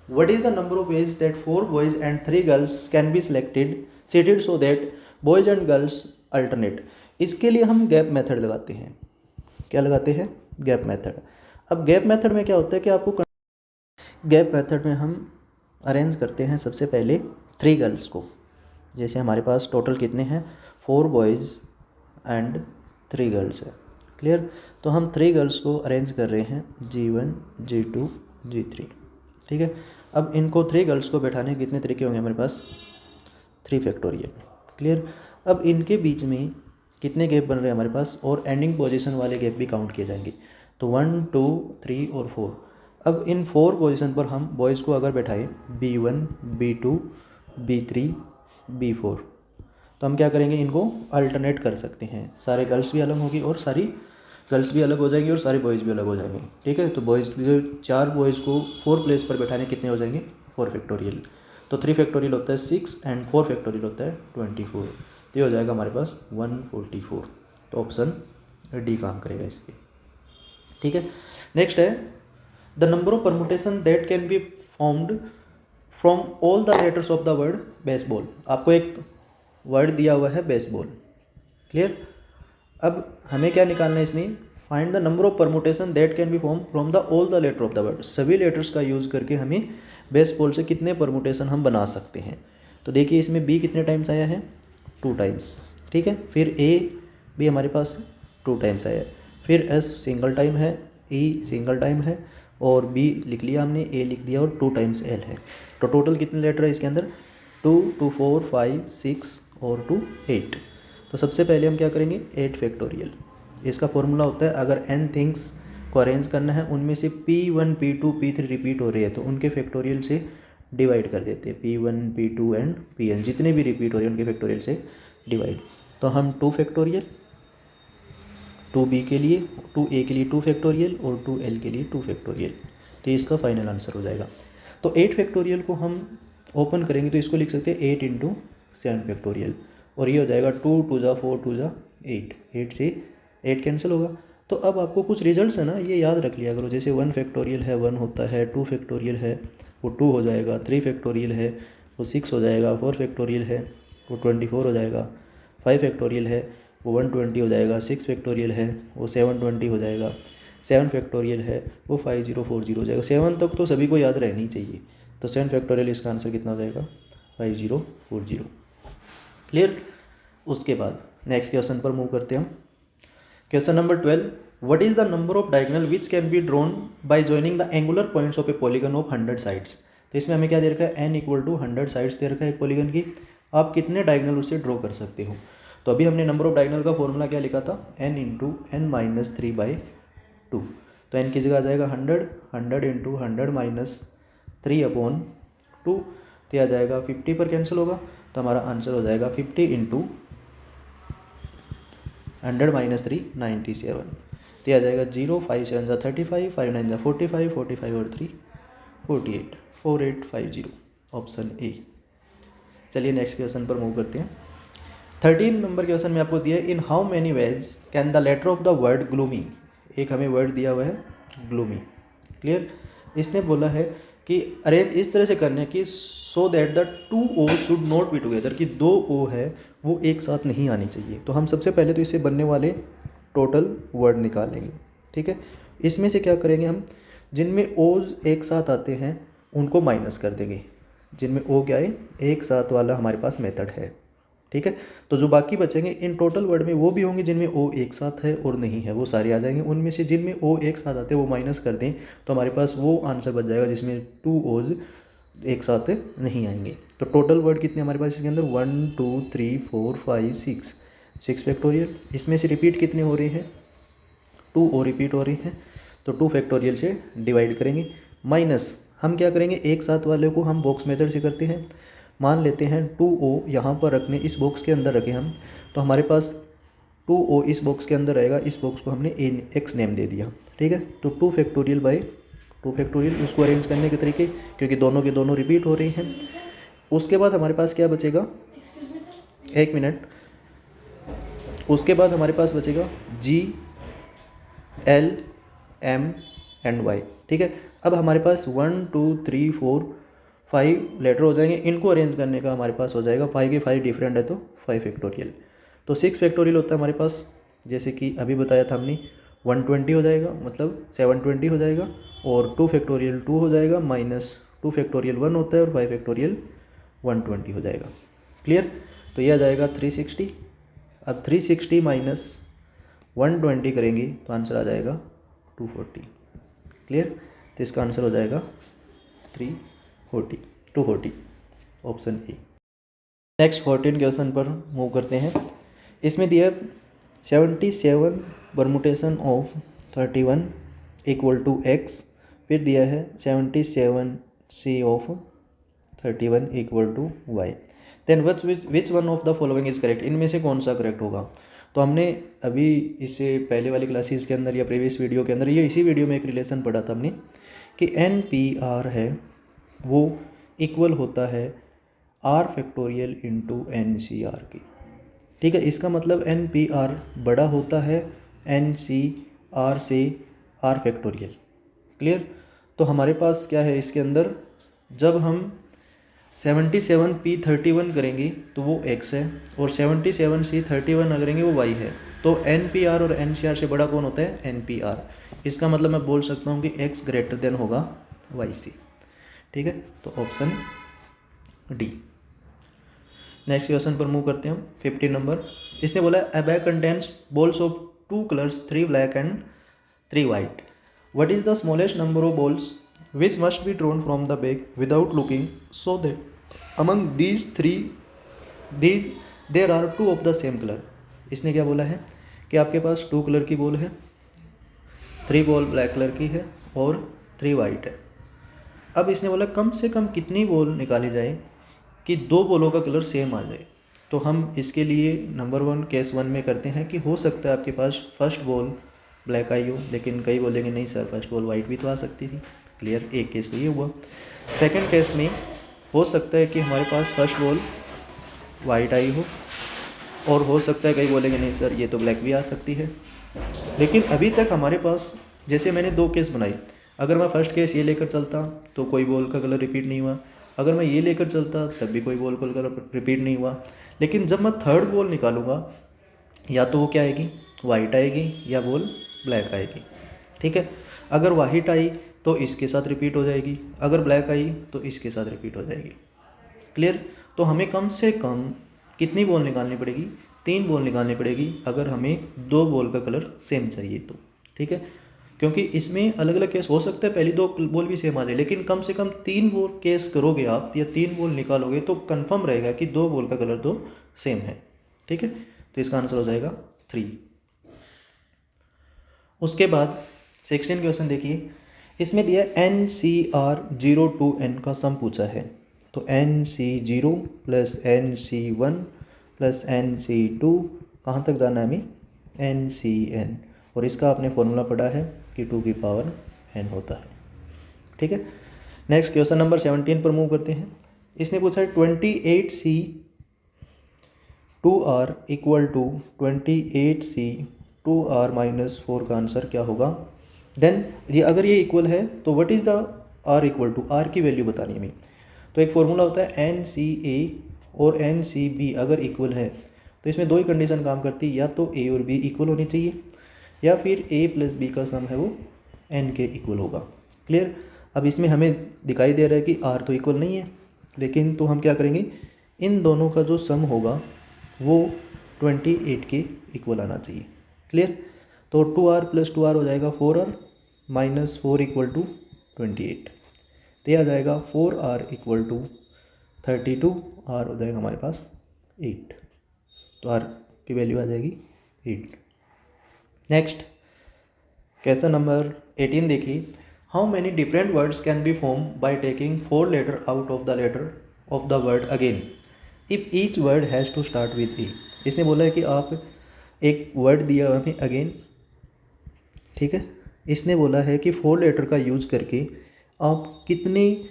what is the number of ways that 4 boys and 3 girls can be seated so that boys and girls alternate. इसके लिए हम गैप मेथड लगाते हैं। क्या लगाते हैं? Gap method. अब गैप मेथड में क्या होता है कि आपको गैप मेथड में हम अरेंज करते हैं सबसे पहले 3 गर्ल्स को। जैसे हमारे पास टोटल कितने हैं, 4 बॉयज़ एंड 3 गर्ल्स है। क्लियर, तो हम 3 गर्ल्स को अरेंज कर रहे हैं G1 G2 G3, ठीक है। अब इनको 3 गर्ल्स को बैठाने के कितने तरीके होंगे हमारे पास, 3 फैक्टोरियल। क्लियर, अब इनके बीच में कितने गैप बन रहे हैं हमारे पास, और एंडिंग पोजीशन वाले गैप भी काउंट किए जाएंगे। तो 1 2 3 और 4। अब इन 4 पोजीशन पर हम बॉयज़ को अगर बैठाएं B1 B2 B3 B4, तो हम क्या करेंगे, इनको अल्टरनेट कर सकते हैं। सारे गर्ल्स भी अलग होगी और सारी गर्ल्स भी अलग हो जाएंगी और सारे बॉयज़ भी अलग हो जाएंगे, ठीक है। तो बॉयज़ जो 4 बॉयज़ को 4 प्लेस पर बैठाने कितने हो जाएंगे, 4 फैक्टोरियल। तो 3 फैक्टोरियल होता है 6 एंड 4 फैक्टोरियल होता है 24। तो ये हो जाएगा हमारे पास 144। तो ऑप्शन डी काम करेगा इस पर, ठीक है। नेक्स्ट है the number of permutation that can be formed from all the letters of the word baseball. आपको एक वर्ड दिया हुआ है बेसबॉल। क्लियर, अब हमें क्या निकालना है इसमें, find the number of permutation that can be form from the all the letter of the word. सभी लेटर्स का यूज़ करके हमें बेसबॉल से कितने परमुटेशन हम बना सकते हैं। तो देखिए इसमें बी कितने टाइम्स आया है, 2 टाइम्स, ठीक है। फिर ए भी हमारे पास 2 टाइम्स आया है, फिर एस सिंगल टाइम है, ई सिंगल टाइम है, और बी लिख लिया हमने, ए लिख दिया, और 2 टाइम्स एल है। तो टोटल कितने लेटर है इसके अंदर, 2 2 4 5 6 और 2 8। तो सबसे पहले हम क्या करेंगे, 8 फैक्टोरियल। इसका फॉर्मूला होता है अगर n थिंग्स को अरेंज करना है, उनमें से P1 P2 P3 रिपीट हो रही है तो उनके फैक्टोरियल से डिवाइड कर देते हैं। P1 P2 एंड Pn जितने भी रिपीट हो रहे हैं उनके फैक्टोरियल से डिवाइड। तो हम 2 फैक्टोरियल, 2b के लिए 2a के लिए 2 फैक्टोरियल और 2l के लिए 2 फैक्टोरियल। तो इसका फाइनल आंसर हो जाएगा। तो 8 फैक्टोरियल को हम ओपन करेंगे तो इसको लिख सकते हैं 8 इंटू 7 फैक्टोरियल, और ये हो जाएगा 2 2 जा 4 2 जा 8, 8 से 8 कैंसिल होगा। तो अब आपको कुछ रिजल्ट्स है ना, ये याद रख लिया करो। जैसे 1 फैक्टोरियल है 1 होता है, 2 फैक्टोरियल है वो 2 हो जाएगा, 3 फैक्टोरियल है वो 6 हो जाएगा, 4 फैक्टोरियल है वो 24 हो जाएगा, 5 फैक्टोरियल है वो 120 हो जाएगा, 6 फैक्टोरियल है वो 720 हो जाएगा, 7 फैक्टोरियल है वो 5040 हो जाएगा। 7 तक तो सभी को याद रहनी चाहिए। तो 7 फैक्टोरियल इसका आंसर कितना हो जाएगा, 5040। क्लियर, उसके बाद नेक्स्ट क्वेश्चन पर मूव करते हैं हम। Question number 12, what is the number of diagonal which can be drawn by joining the angular points of A polygon of 100 sides. तो इसमें हमें क्या दे रखा है, n इक्वल टू 100 साइड्स दे रखा है एक पॉलीगन की। आप कितने डायगोनल उससे ड्रॉ कर सकते हो। तो अभी हमने नंबर ऑफ डायगोनल का फॉर्मूला क्या लिखा था, n इंटू एन माइनस 3/2। तो n की जगह आ जाएगा 100, 100 इंटू 100 माइनस 3/2, तो आ जाएगा 50 पर कैंसिल होगा। तो हमारा आंसर हो जाएगा 50 इंटू 100 माइनस 3 97। तो आ जाएगा 0 5 7 जा 35, 5 9 जा 45, 45 और 3 48, 4850, ऑप्शन ए। चलिए नेक्स्ट क्वेश्चन पर मूव करते हैं। 13 नंबर क्वेश्चन में आपको दिया है, in how many ways can the letter of the word gloomy. एक हमें वर्ड दिया हुआ है ग्लूमी। क्लियर, इसने बोला है कि अरेंज इस तरह से करने की so that the 2 O should not be together, कि 2 ओ है वो एक साथ नहीं आनी चाहिए। तो हम सबसे पहले तो इससे बनने वाले टोटल वर्ड निकालेंगे, ठीक है। इसमें से क्या करेंगे हम, जिनमें ओज एक साथ आते हैं उनको माइनस कर देंगे। जिनमें ओ क्या है, एक साथ वाला हमारे पास मेथड है। ठीक है, तो जो बाकी बचेंगे इन टोटल वर्ड में वो भी होंगे जिनमें ओ एक साथ है और नहीं है, वो सारे आ जाएंगे। उनमें से जिनमें ओ एक साथ आते हैं वो माइनस कर दें तो हमारे पास वो आंसर बच जाएगा जिसमें 2 ओज एक साथ नहीं आएंगे। तो टोटल वर्ड कितने हमारे पास इसके अंदर, 1 2 3 4 5 6 फैक्टोरियल। इसमें से रिपीट कितने हो रहे हैं, 2 और रिपीट हो रहे हैं, तो 2 फैक्टोरियल से डिवाइड करेंगे। माइनस हम क्या करेंगे, एक साथ वाले को हम बॉक्स मेथड से करते हैं। मान लेते हैं 2o यहाँ पर रखने, इस बॉक्स के अंदर रखें हम, तो हमारे पास 2o इस बॉक्स के अंदर रहेगा, इस बॉक्स को हमने x नेम दे दिया। ठीक है, तो 2 फैक्टोरियल बाई 2 फैक्टोरियल, उसको अरेंज करने के तरीके, क्योंकि दोनों के दोनों रिपीट हो रही हैं। उसके बाद हमारे पास क्या बचेगा, एक मिनट, उसके बाद हमारे पास बचेगा G L M and Y। ठीक है, अब हमारे पास 1 2 3 4 5 लेटर हो जाएंगे, इनको अरेंज करने का हमारे पास हो जाएगा 5 के 5 डिफरेंट है तो 5 फैक्टोरियल। तो 6 फैक्टोरियल होता है हमारे पास, जैसे कि अभी बताया था हमने, 120 हो जाएगा, मतलब 720 हो जाएगा, और 2 फैक्टोरियल 2 हो जाएगा, माइनस 2 फैक्टोरियल 1 होता है, और 5 फैक्टोरियल 120 हो जाएगा। क्लियर, तो ये आ जाएगा 360। अब 360 माइनस 120 करेंगे तो आंसर आ जाएगा 240। क्लियर, तो इसका आंसर हो जाएगा 240, ऑप्शन ए। नेक्स्ट 14 क्वेश्चन पर मूव करते हैं। इसमें दिया 77 permutation of 31 equal to X, फिर दिया है 77c of 31 equal to Y. Then which one of the following is correct, इनमें से कौन सा करेक्ट होगा। तो हमने अभी इससे पहले वाली क्लासेस के अंदर या प्रीवियस वीडियो के अंदर, ये इसी वीडियो में एक रिलेशन पढ़ा था हमने कि NPR है वो इक्वल होता है R फैक्टोरियल इंटू NCR की। ठीक है, इसका मतलब NPR बड़ा होता है NCR से R फैक्टोरियल। क्लियर, तो हमारे पास क्या है इसके अंदर, जब हम 77p31 करेंगे तो वो x है, और 77c31 करेंगे वो y है। तो NPR और NCR से बड़ा कौन होता है, NPR। इसका मतलब मैं बोल सकता हूँ कि x ग्रेटर देन होगा y से। ठीक है, तो ऑप्शन डी। नेक्स्ट क्वेश्चन पर मूव करते हैं हम। 15 नंबर, इसने बोला अ bag contains balls of 2 colours 3 black and 3 white. What is the smallest number of balls which must be drawn from the bag without looking, so that among these there are 2 of the same color। इसने क्या बोला है कि आपके पास 2 colour की ball है, 3 ball black colour की है और 3 वाइट है। अब इसने बोला कम से कम कितनी बॉल निकाली जाए कि 2 बॉलों का कलर सेम आ जाए। तो हम इसके लिए नंबर 1 केस 1 में करते हैं कि हो सकता है आपके पास फर्स्ट बॉल ब्लैक आई हो, लेकिन कई बोलेंगे नहीं सर फर्स्ट बॉल वाइट भी तो आ सकती थी। क्लियर, एक केस तो ये हुआ। सेकंड केस में हो सकता है कि हमारे पास फर्स्ट बॉल वाइट आई हो, और हो सकता है कई बोलेंगे नहीं सर ये तो ब्लैक भी आ सकती है। लेकिन अभी तक हमारे पास, जैसे मैंने 2 केस बनाई, अगर मैं फर्स्ट केस ये लेकर चलता तो कोई बॉल का कलर रिपीट नहीं हुआ, अगर मैं ये लेकर चलता तब भी कोई बॉल का कलर रिपीट नहीं हुआ। लेकिन जब मैं थर्ड बॉल निकालूंगा, या तो वो क्या आएगी, वाइट आएगी, या बॉल ब्लैक आएगी। ठीक है, अगर वाइट आई तो इसके साथ रिपीट हो जाएगी, अगर ब्लैक आई तो इसके साथ रिपीट हो जाएगी। क्लियर, तो हमें कम से कम कितनी बॉल निकालनी पड़ेगी, 3 बॉल निकालनी पड़ेगी अगर हमें 2 बॉल का कलर सेम चाहिए तो। ठीक है, क्योंकि इसमें अलग अलग केस हो सकता है, पहली 2 बॉल भी सेम आ जाए, लेकिन कम से कम 3 बॉल केस करोगे आप या 3 बॉल निकालोगे तो कंफर्म रहेगा कि 2 बॉल का कलर तो सेम है। ठीक है, तो इसका आंसर हो जाएगा 3। उसके बाद 16 क्वेश्चन देखिए, इसमें दिया NCR 0 to N का सम पूछा है। तो NC0 plus NC1 plus NC2 कहाँ तक जाना है हमें, NCN, और इसका आपने फॉर्मूला पढ़ा है कि 2 की पावर n होता है। ठीक है, नेक्स्ट क्वेश्चन नंबर 17 पर मूव करते हैं। इसने पूछा है 28C 2R equal to 28C 2R minus 4 का आंसर क्या होगा। देन ये अगर ये इक्वल है तो what is the R equal to, R की वैल्यू बतानी है हमें। तो एक फॉर्मूला होता है NCA और NCB अगर इक्वल है तो इसमें 2 ही कंडीशन काम करती है, या तो A और B इक्वल होनी चाहिए, या फिर A प्लस B का सम है वो N के इक्वल होगा। क्लियर, अब इसमें हमें दिखाई दे रहा है कि R तो इक्वल नहीं है, लेकिन तो हम क्या करेंगे, इन दोनों का जो सम होगा वो 28 के इक्वल आना चाहिए। क्लियर। तो 2r + 2r हो जाएगा 4r - 4 = 28। तो ये आ जाएगा 4r = 32, r हो जाएगा हमारे पास 8। तो r की वैल्यू आ जाएगी 8। नेक्स्ट क्वेश्चन नंबर 18 देखिए, how many different words can be form by taking 4 letter out of the letter of the word again if each word has to start with A. इसने बोला है कि आप एक word दिया हमें अगेन, ठीक है। इसने बोला है कि 4 लेटर का यूज करके आप कितने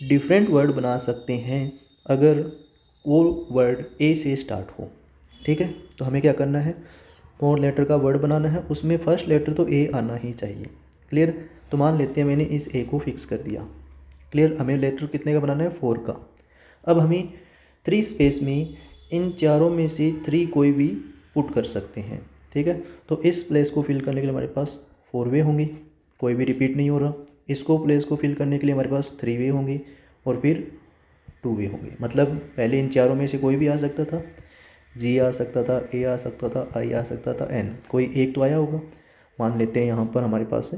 डिफरेंट वर्ड बना सकते हैं अगर वो वर्ड ए से स्टार्ट हो, ठीक है। तो हमें क्या करना है, 4 लेटर का वर्ड बनाना है, उसमें फर्स्ट लेटर तो ए आना ही चाहिए। क्लियर। तो मान लेते हैं मैंने इस ए को फिक्स कर दिया। क्लियर। हमें लेटर कितने का बनाना है, 4 का। अब हमें 3 स्पेस में इन चारों में से 3 कोई भी पुट कर सकते हैं, ठीक है। तो इस प्लेस को फिल करने के लिए हमारे पास 4 वे होंगे, कोई भी रिपीट नहीं हो रहा। इसको प्लेस को फिल करने के लिए हमारे पास 3 वे होंगे और फिर 2 वे होंगे। मतलब पहले इन चारों में से कोई भी आ सकता था, जी आ सकता था, ए आ सकता था, आई आ सकता था, एन, कोई एक तो आया होगा। मान लेते हैं यहाँ पर हमारे पास से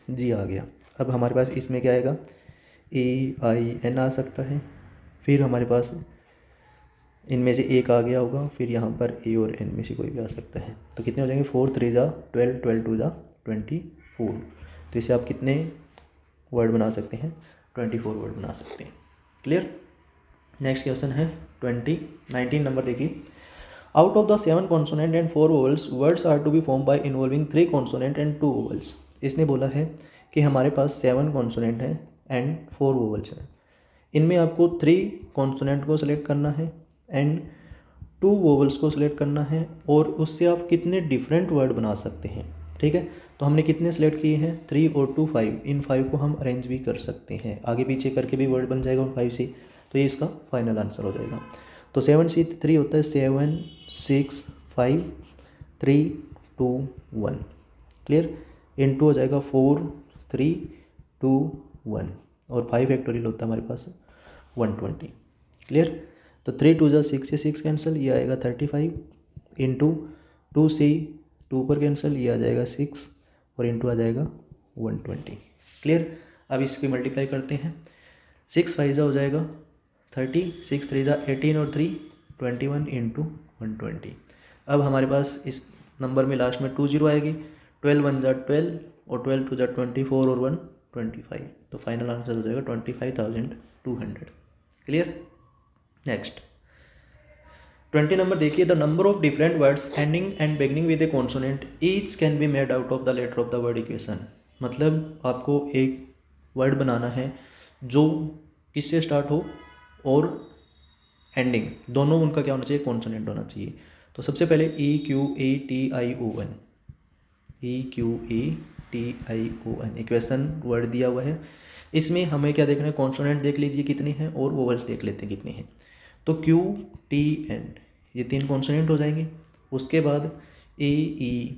जी आ गया। अब हमारे पास इसमें क्या आएगा, ए आई एन आ सकता है, फिर हमारे पास इनमें से एक आ गया होगा, फिर यहाँ पर ए और एन में से कोई भी आ सकता है। तो कितने हो जाएंगे, 4 × 3 = 12, 12 × 2 = 24। तो इसे आप कितने वर्ड बना सकते हैं, 24 वर्ड बना सकते हैं। क्लियर। नेक्स्ट क्वेश्चन है 19 नंबर देखिए, out of the 7 consonant and 4 vowels words are to be form by involving 3 consonant and 2 vowels. इसने बोला है कि हमारे पास 7 कॉन्सोनेंट हैं एंड 4 वोवल्स हैं। इनमें आपको 3 कॉन्सोनेंट को सिलेक्ट करना है एंड 2 वोवल्स को सिलेक्ट करना है, और उससे आप कितने डिफरेंट वर्ड बना सकते हैं, ठीक है। तो हमने कितने सेलेक्ट किए हैं, 3 और 2 5। इन 5 को हम अरेंज भी कर सकते हैं, आगे पीछे करके भी वर्ड बन जाएगा उन 5 से। तो ये इसका फाइनल आंसर हो जाएगा। तो 7 से 3 होता है 7 6 5 3 2 1। क्लियर। इनटू हो जाएगा 4 3 2 1 और 5 फैक्टोरियल होता है हमारे पास 120। क्लियर। तो 3 2 = 6 से 6 कैंसिल, ये आएगा 35 इंटू 2 से 2 पर कैंसिल, ये आ जाएगा 6 और इंटू आ जाएगा 120। क्लियर। अब इसकी मल्टीप्लाई करते हैं, 6 5 हो जाएगा 30, 6 3 = 18 और 3 21 इंटू 120। अब हमारे पास इस नंबर में लास्ट में 2 0 आएगी, 12 1 = 12 और 12 2 = 24 और 1 25। तो फाइनल आंसर हो जाएगा 25,200। क्लियर। नेक्स्ट 20 नंबर देखिए, the number of different words ending and beginning with a consonant each can be made out of the letter of the word equation. मतलब आपको एक वर्ड बनाना है जो किससे स्टार्ट हो और एंडिंग दोनों उनका क्या होना चाहिए, कॉन्सोनेंट होना चाहिए। तो सबसे पहले EQATION, EQATION इक्वेशन वर्ड दिया हुआ है। इसमें हमें क्या देखना है, कॉन्सोनेंट देख लीजिए कितने हैं और वोवल्स देख लेते हैं कितने हैं। तो QTN ये 3 कॉन्सोनेंट हो जाएंगे। उसके बाद AEIOU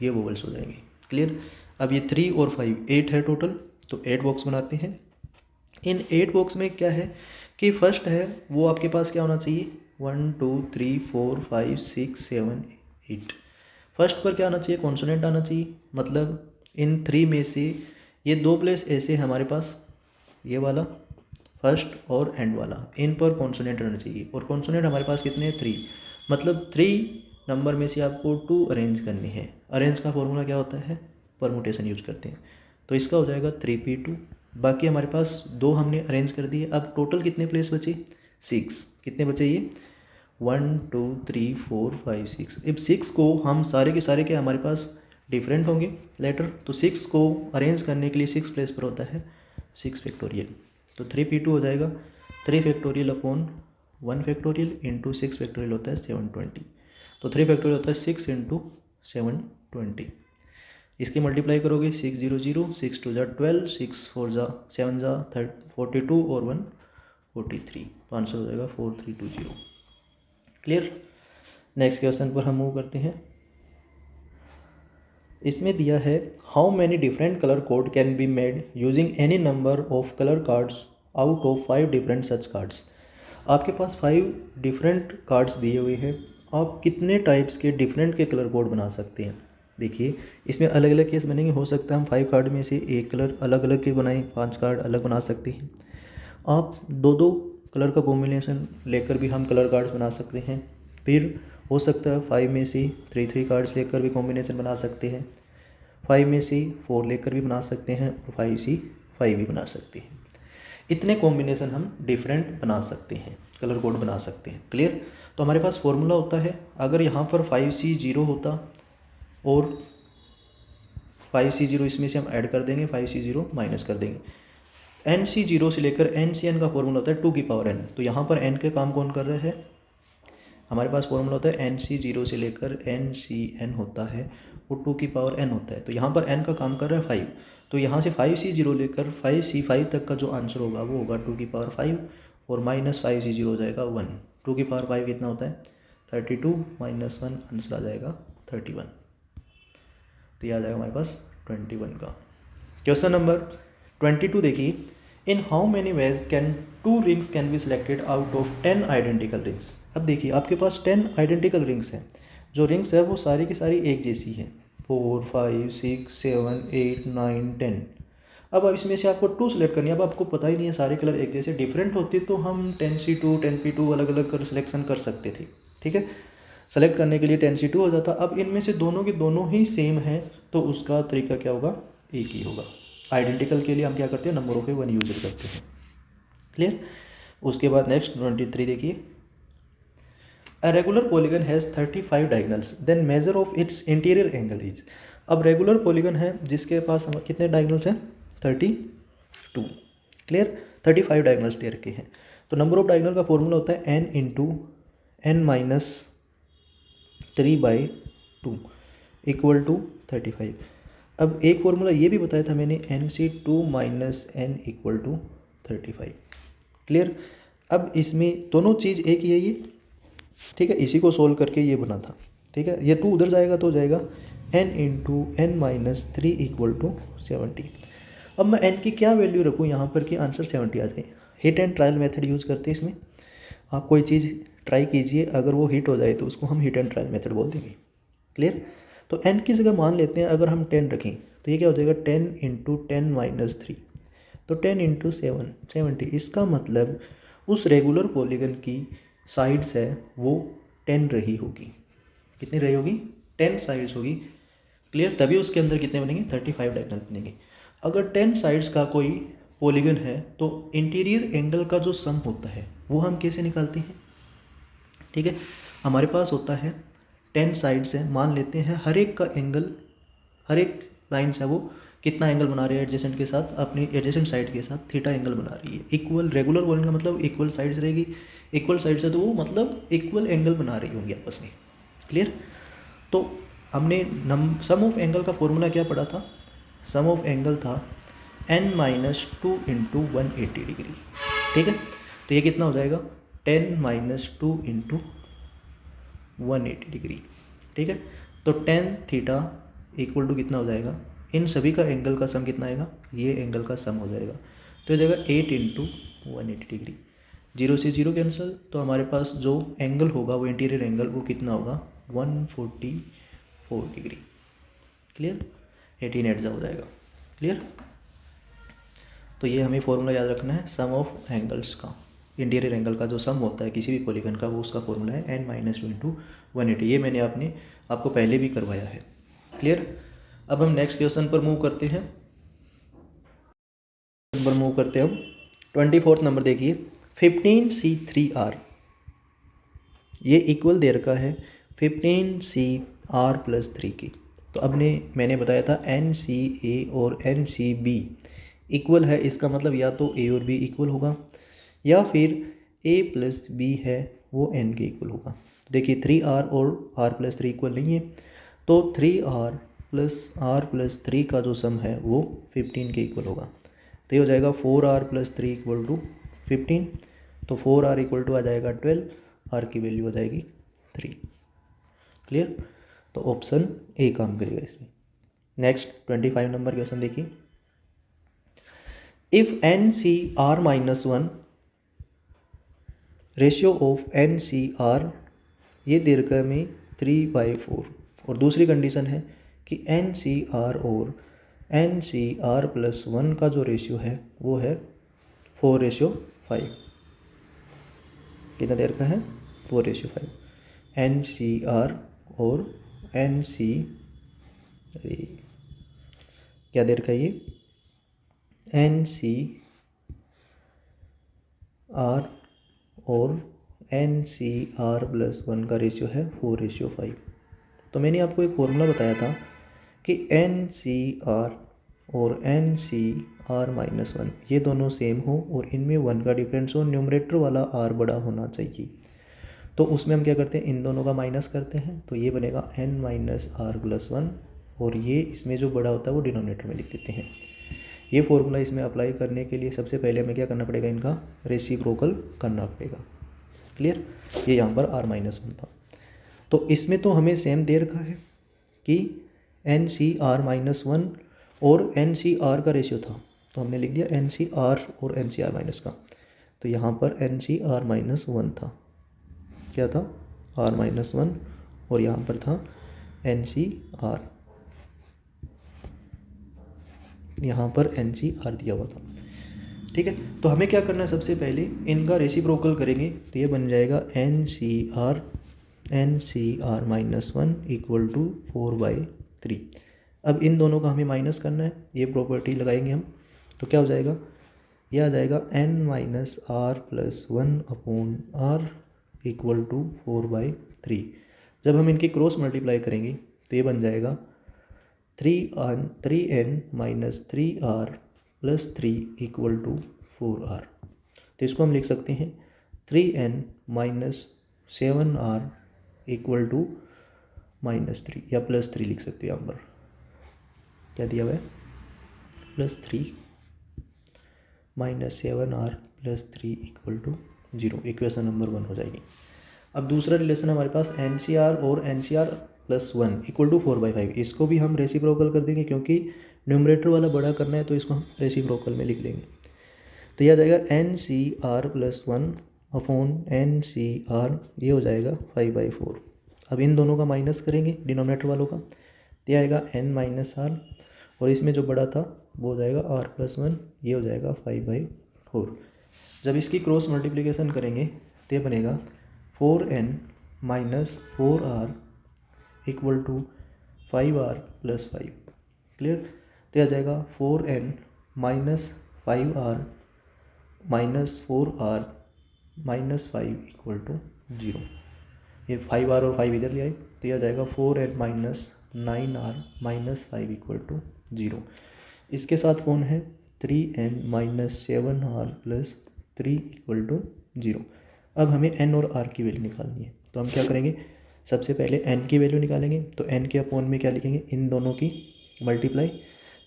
ये वोवल्स हो जाएंगे। क्लियर। अब ये 3 और 5 8 है टोटल, तो 8 बॉक्स बनाते हैं। इन 8 बॉक्स में क्या है कि फर्स्ट है वो आपके पास क्या होना चाहिए, 1 2 3 4 5 6 7 8। फर्स्ट पर क्या आना चाहिए, कॉन्सोनेंट आना चाहिए। मतलब इन 3 में से ये 2 प्लेस ऐसे हमारे पास, ये वाला फर्स्ट और एंड वाला, इन पर कॉन्सोनेंट रहना चाहिए। और कॉन्सोनेंट हमारे पास कितने हैं, 3। मतलब 3 नंबर में से आपको 2 अरेंज करनी है। अरेंज का फॉर्मूला क्या होता है, परमुटेशन यूज करते हैं। तो इसका हो जाएगा 3p2। बाकी हमारे पास 2 हमने अरेंज कर दिए। अब टोटल कितने प्लेस बचे, 6। कितने बचे ये, 1 2 3 4 5 6। अब 6 को हम सारे के सारे के हमारे पास डिफरेंट होंगे लेटर, तो 6 को अरेंज करने के लिए 6 प्लेस पर होता है 6 फैक्टोरियल। तो 3p2 हो जाएगा 3 factorial upon 1 factorial into 6 factorial होता है 720। तो 3 फैक्टोरियल होता है 6 इंटू 720। इसकी मल्टीप्लाई करोगे 6 0 0, 6 2 = 12, 6 4 = 7 = 42 और 1 43। तो आंसर हो जाएगा 4320। क्लियर। नेक्स्ट क्वेश्चन पर हम मूव करते हैं। इसमें दिया है how many different colour code can be made using any number of colour cards out of 5 different such cards. आपके पास 5 डिफरेंट कार्ड्स दिए हुए हैं, आप कितने टाइप्स के डिफरेंट के कलर कोड बना सकते हैं। देखिए इसमें अलग अलग केस बनेंगे, हो सकता है हम 5 कार्ड में से एक कलर अलग अलग के बनाएं, 5 कार्ड अलग बना सकते हैं। आप दो दो कलर का कॉम्बिनेशन लेकर भी हम कलर कार्ड्स बना सकते हैं। फिर हो सकता है 5 में से 3 कार्ड्स लेकर भी कॉम्बिनेशन बना सकते हैं, 5 में से 4 लेकर भी बना सकते हैं और 5 से 5 भी बना सकते हैं। इतने कॉम्बिनेशन हम डिफरेंट बना सकते हैं, कलर कोड बना सकते हैं। क्लियर। तो हमारे पास फॉर्मूला होता है, अगर यहाँ पर 5C0 होता और 5C0 इसमें से हम ऐड कर देंगे, 5C0 माइनस कर देंगे। NC0 से लेकर NCN का फॉर्मूला होता है 2 की पावर n। तो यहाँ पर n के काम कौन कर रहा है, हमारे पास फॉर्मूला होता है NC0 से लेकर NCN होता है और 2 की पावर n होता है। तो यहाँ पर n का काम कर रहा है 5, तो यहाँ से 5C0 लेकर 5C5 तक का जो आंसर होगा वो होगा 2 की पावर 5 और माइनस 5C0 हो जाएगा 1। 2 की पावर 5 कितना होता है 32 माइनस 1, आंसर आ जाएगा 31। तो ये आ जाएगा हमारे पास 21 का। क्वेश्चन नंबर 22 देखिए, इन how many ways can 2 rings can be selected out of 10 identical rings. अब देखिए आपके पास 10 आइडेंटिकल रिंग्स हैं, जो रिंग्स है वो सारी की सारी एक जैसी हैं, 4 5 6 7 8 9 10। अब इसमें से आपको 2 सेलेक्ट करनी है। अब आपको पता ही नहीं है सारे कलर एक जैसे, डिफरेंट होती तो हम 10C2 10P2 अलग अलग कर सिलेक्शन कर सकते थे। ठीक है, सेलेक्ट करने के लिए 10C2 हो जाता। अब इनमें से दोनों के दोनों ही सेम है तो उसका तरीका क्या होगा, एक ही होगा। आइडेंटिकल के लिए हम क्या करते हैं, नंबर ऑफ 1 यूज करते हैं। क्लियर। उसके बाद नेक्स्ट 23 देखिए, a regular polygon has 35 diagonals then measure of its interior angle is. अब रेगुलर पॉलीगन है जिसके पास हम कितने डायगोनल्स हैं 32। क्लियर, 35 डायगोनल्स दे रखे हैं। तो नंबर ऑफ डायगोनल का फॉर्मूला होता है n into n minus 3/2 equal to 35। अब एक फॉर्मूला ये भी बताया था मैंने, NC2 minus n equal to 35। Clear. अब इसमें दोनों चीज़ एक ही है ये, ठीक है, इसी को सोल्व करके ये बना था। ठीक है, ये 2 उधर जाएगा तो हो जाएगा n into n minus 3 equal to 70। अब मैं n की क्या वैल्यू रखूँ यहाँ पर कि आंसर 70 आ जाए। Hit and trial method use करते हैं इसमें। आप कोई चीज़ ट्राई कीजिए, अगर वो हिट हो जाए तो उसको हम हिट एंड ट्रायल मेथड बोल देंगे। क्लियर। तो n की जगह मान लेते हैं अगर हम 10 रखें तो ये क्या हो जाएगा 10 इंटू 10 माइनस 3, तो 10 इंटू 7 70। इसका मतलब उस रेगुलर पॉलीगन की साइड्स है वो 10 रही होगी। कितनी रही होगी, 10 साइड्स होगी। क्लियर। तभी उसके अंदर कितने बनेंगे 35 डायगोनल बनेंगे। अगर 10 साइड्स का कोई पॉलीगन है तो इंटीरियर एंगल का जो सम होता है वो हम कैसे निकालते हैं। ठीक है, हमारे पास होता है 10 साइड्स है, मान लेते हैं हर एक का एंगल, हर एक लाइन्स है वो कितना एंगल बना रही है एडजेसेंट के साथ, अपनी एडजेसेंट साइड के साथ थीटा एंगल बना रही है। इक्वल, रेगुलर बोलने का मतलब इक्वल साइड्स रहेगी, इक्वल साइड्स है तो वो मतलब इक्वल एंगल बना रही होंगी आपस में। क्लियर। तो हमने सम ऑफ एंगल का फॉर्मूला क्या पढ़ा था, सम ऑफ एंगल था n माइनस 2 इंटू 180 डिग्री। ठीक है, तो ये कितना हो जाएगा 10 माइनस 2 इंटू 180 डिग्री। ठीक है, तो tan थीटा इक्वल टू कितना हो जाएगा, इन सभी का एंगल का सम कितना आएगा, ये एंगल का सम हो जाएगा। तो ये जाएगा 8 इंटू 180 डिग्री। 0 से 0 कैंसिल, तो हमारे पास जो एंगल होगा वो इंटीरियर एंगल वो कितना होगा 144 डिग्री। क्लियर, 18 एड्जा हो जाएगा। क्लियर। तो ये हमें फॉर्मूला याद रखना है, सम ऑफ एंगल्स का, इंटीरियर एंगल का जो सम होता है किसी भी पॉलीगन का वो उसका फॉर्मूला है n माइनस 2 इंटू 180। ये मैंने आपको पहले भी करवाया है। क्लियर। अब हम नेक्स्ट क्वेश्चन पर मूव करते हैं। मूव करते हैं हम 24 नंबर देखिए, 15C3R ये इक्वल दे रखा है 15CR प्लस 3 की। तो अब मैंने बताया था NCA और NCB इक्वल है, इसका मतलब या तो A और B इक्वल होगा या फिर A प्लस B है वो N के इक्वल होगा। देखिए 3R और R प्लस 3 इक्वल नहीं है, तो 3R प्लस 3 का जो सम है वो 15 के इक्वल होगा। तो ये हो जाएगा 4R प्लस 3 इक्वल टू 15। तो 4R इक्वल टू आ जाएगा 12, R की वैल्यू हो जाएगी 3। क्लियर। तो ऑप्शन ए काम करेगा इसमें। नेक्स्ट 25 नंबर क्वेश्चन देखिए, if N C R minus one, ratio of N C are, ये दीर्घ में 3/4। और दूसरी कंडीशन है कि एन सी आर और N C are plus one का जो रेशियो है वो है 4:5। कितना देर का है? 4:5। एन सी आर और एन सी, क्या देर का ये? एन सी आर और N C are plus one का रेशियो है 4:5। तो मैंने आपको एक फॉर्मूला बताया था कि एन सी आर और N C R minus one ये दोनों सेम हो और इनमें वन का डिफरेंस हो, न्यूमरेटर वाला आर बड़ा होना चाहिए। तो उसमें हम क्या करते हैं, इन दोनों का माइनस करते हैं, तो ये बनेगा N minus R plus one, और ये इसमें जो बड़ा होता है वो डिनोमिनेटर में लिख देते हैं। ये फॉर्मूला इसमें अप्लाई करने के लिए सबसे पहले हमें क्या करना पड़ेगा, इनका रेसिप्रोकल करना पड़ेगा। क्लियर? ये यहाँ पर आर माइनस वन था। तो इसमें तो हमें सेम दे रखा है कि N C R minus one और एन सी आर का रेशियो था, तो हमने लिख दिया एन सी आर और एन सी आर माइनस का। तो यहाँ पर N C R minus one था, क्या था? आर माइनस वन, और यहाँ पर था एन सी आर, यहाँ पर एन सी आर दिया हुआ था। ठीक है, तो हमें क्या करना है, सबसे पहले इनका रेसिप्रोकल करेंगे, तो ये बन जाएगा N C R minus one equal to 4/3। अब इन दोनों का हमें माइनस करना है, ये प्रॉपर्टी लगाएंगे हम, तो क्या हो जाएगा, ये आ जाएगा N minus R plus one upon R equal to 4/3। जब हम इनकी क्रॉस मल्टीप्लाई करेंगे तो ये बन जाएगा 3n minus 3r plus 3 equal to 4r। तो इसको हम लिख सकते हैं 3n minus 7r equal to -3 या +3 लिख सकते हैं। यहाँ पर क्या दिया हुआ है, +3 minus 7r plus 3 equal to 0। Equation number 1 हो जाएगी। अब दूसरा रिलेशन हमारे पास एन सी आर और N C are plus one equal to 4/5। इसको भी हम रेसिप्रोकल कर देंगे, क्योंकि न्यूमरेटर वाला बड़ा करना है, तो इसको हम रेसिप्रोकल में लिख लेंगे। तो यह आ जाएगा N C are plus one upon n C are, ये हो जाएगा 5/4। अब इन दोनों का माइनस करेंगे डिनोमिनेटर वालों का, तो यह आएगा एन माइनस आर, और इसमें जो बड़ा था वो हो जाएगा आर प्लस वन, ये हो जाएगा 5/4। जब इसकी क्रॉस मल्टीप्लिकेशन करेंगे तो ये बनेगा 4n minus 4r equal to 5r plus 5। Clear? तो आ जाएगा 4n minus 5r minus 4r minus 5 equal to 0। ये 5r और 5 इधर ले आए, तो आ जाएगा 4n minus 9r minus 5 equal to 0। इसके साथ कौन है, 3n minus 7r plus 3 equal to 0। अब हमें n और r की वैल्यू निकालनी है, तो हम क्या करेंगे, सबसे पहले n की वैल्यू निकालेंगे। तो n के अपॉन में क्या लिखेंगे, इन दोनों की मल्टीप्लाई।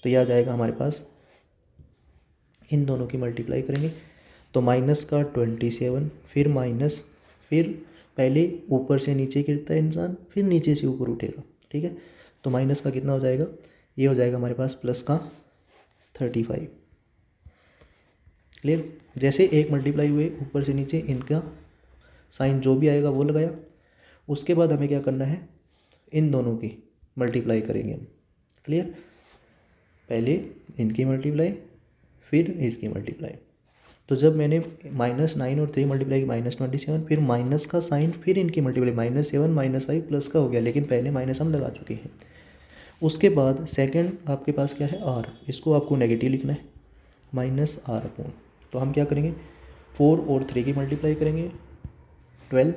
तो यह आ जाएगा हमारे पास, इन दोनों की मल्टीप्लाई करेंगे तो माइनस का 27, फिर माइनस, फिर पहले ऊपर से नीचे गिरता है इंसान, फिर नीचे से ऊपर उठेगा। ठीक है, तो माइनस का कितना हो जाएगा, ये हो जाएगा हमारे पास प्लस का 35। क्लियर? जैसे एक मल्टीप्लाई हुए ऊपर से नीचे, इनका साइन जो भी आएगा वो लगाया। उसके बाद हमें क्या करना है, इन दोनों की मल्टीप्लाई करेंगे हम। क्लियर? पहले इनकी मल्टीप्लाई, फिर इसकी मल्टीप्लाई। तो जब मैंने -9 और 3 मल्टीप्लाई की -27, फिर माइनस का साइन, फिर इनकी मल्टीप्लाई -7 -5 प्लस का हो गया, लेकिन पहले माइनस हम लगा चुके हैं। उसके बाद सेकंड आपके पास क्या है, आर, इसको आपको नेगेटिव लिखना है, माइनस आर अपॉन। तो हम क्या करेंगे, 4 और 3 की मल्टीप्लाई करेंगे 12,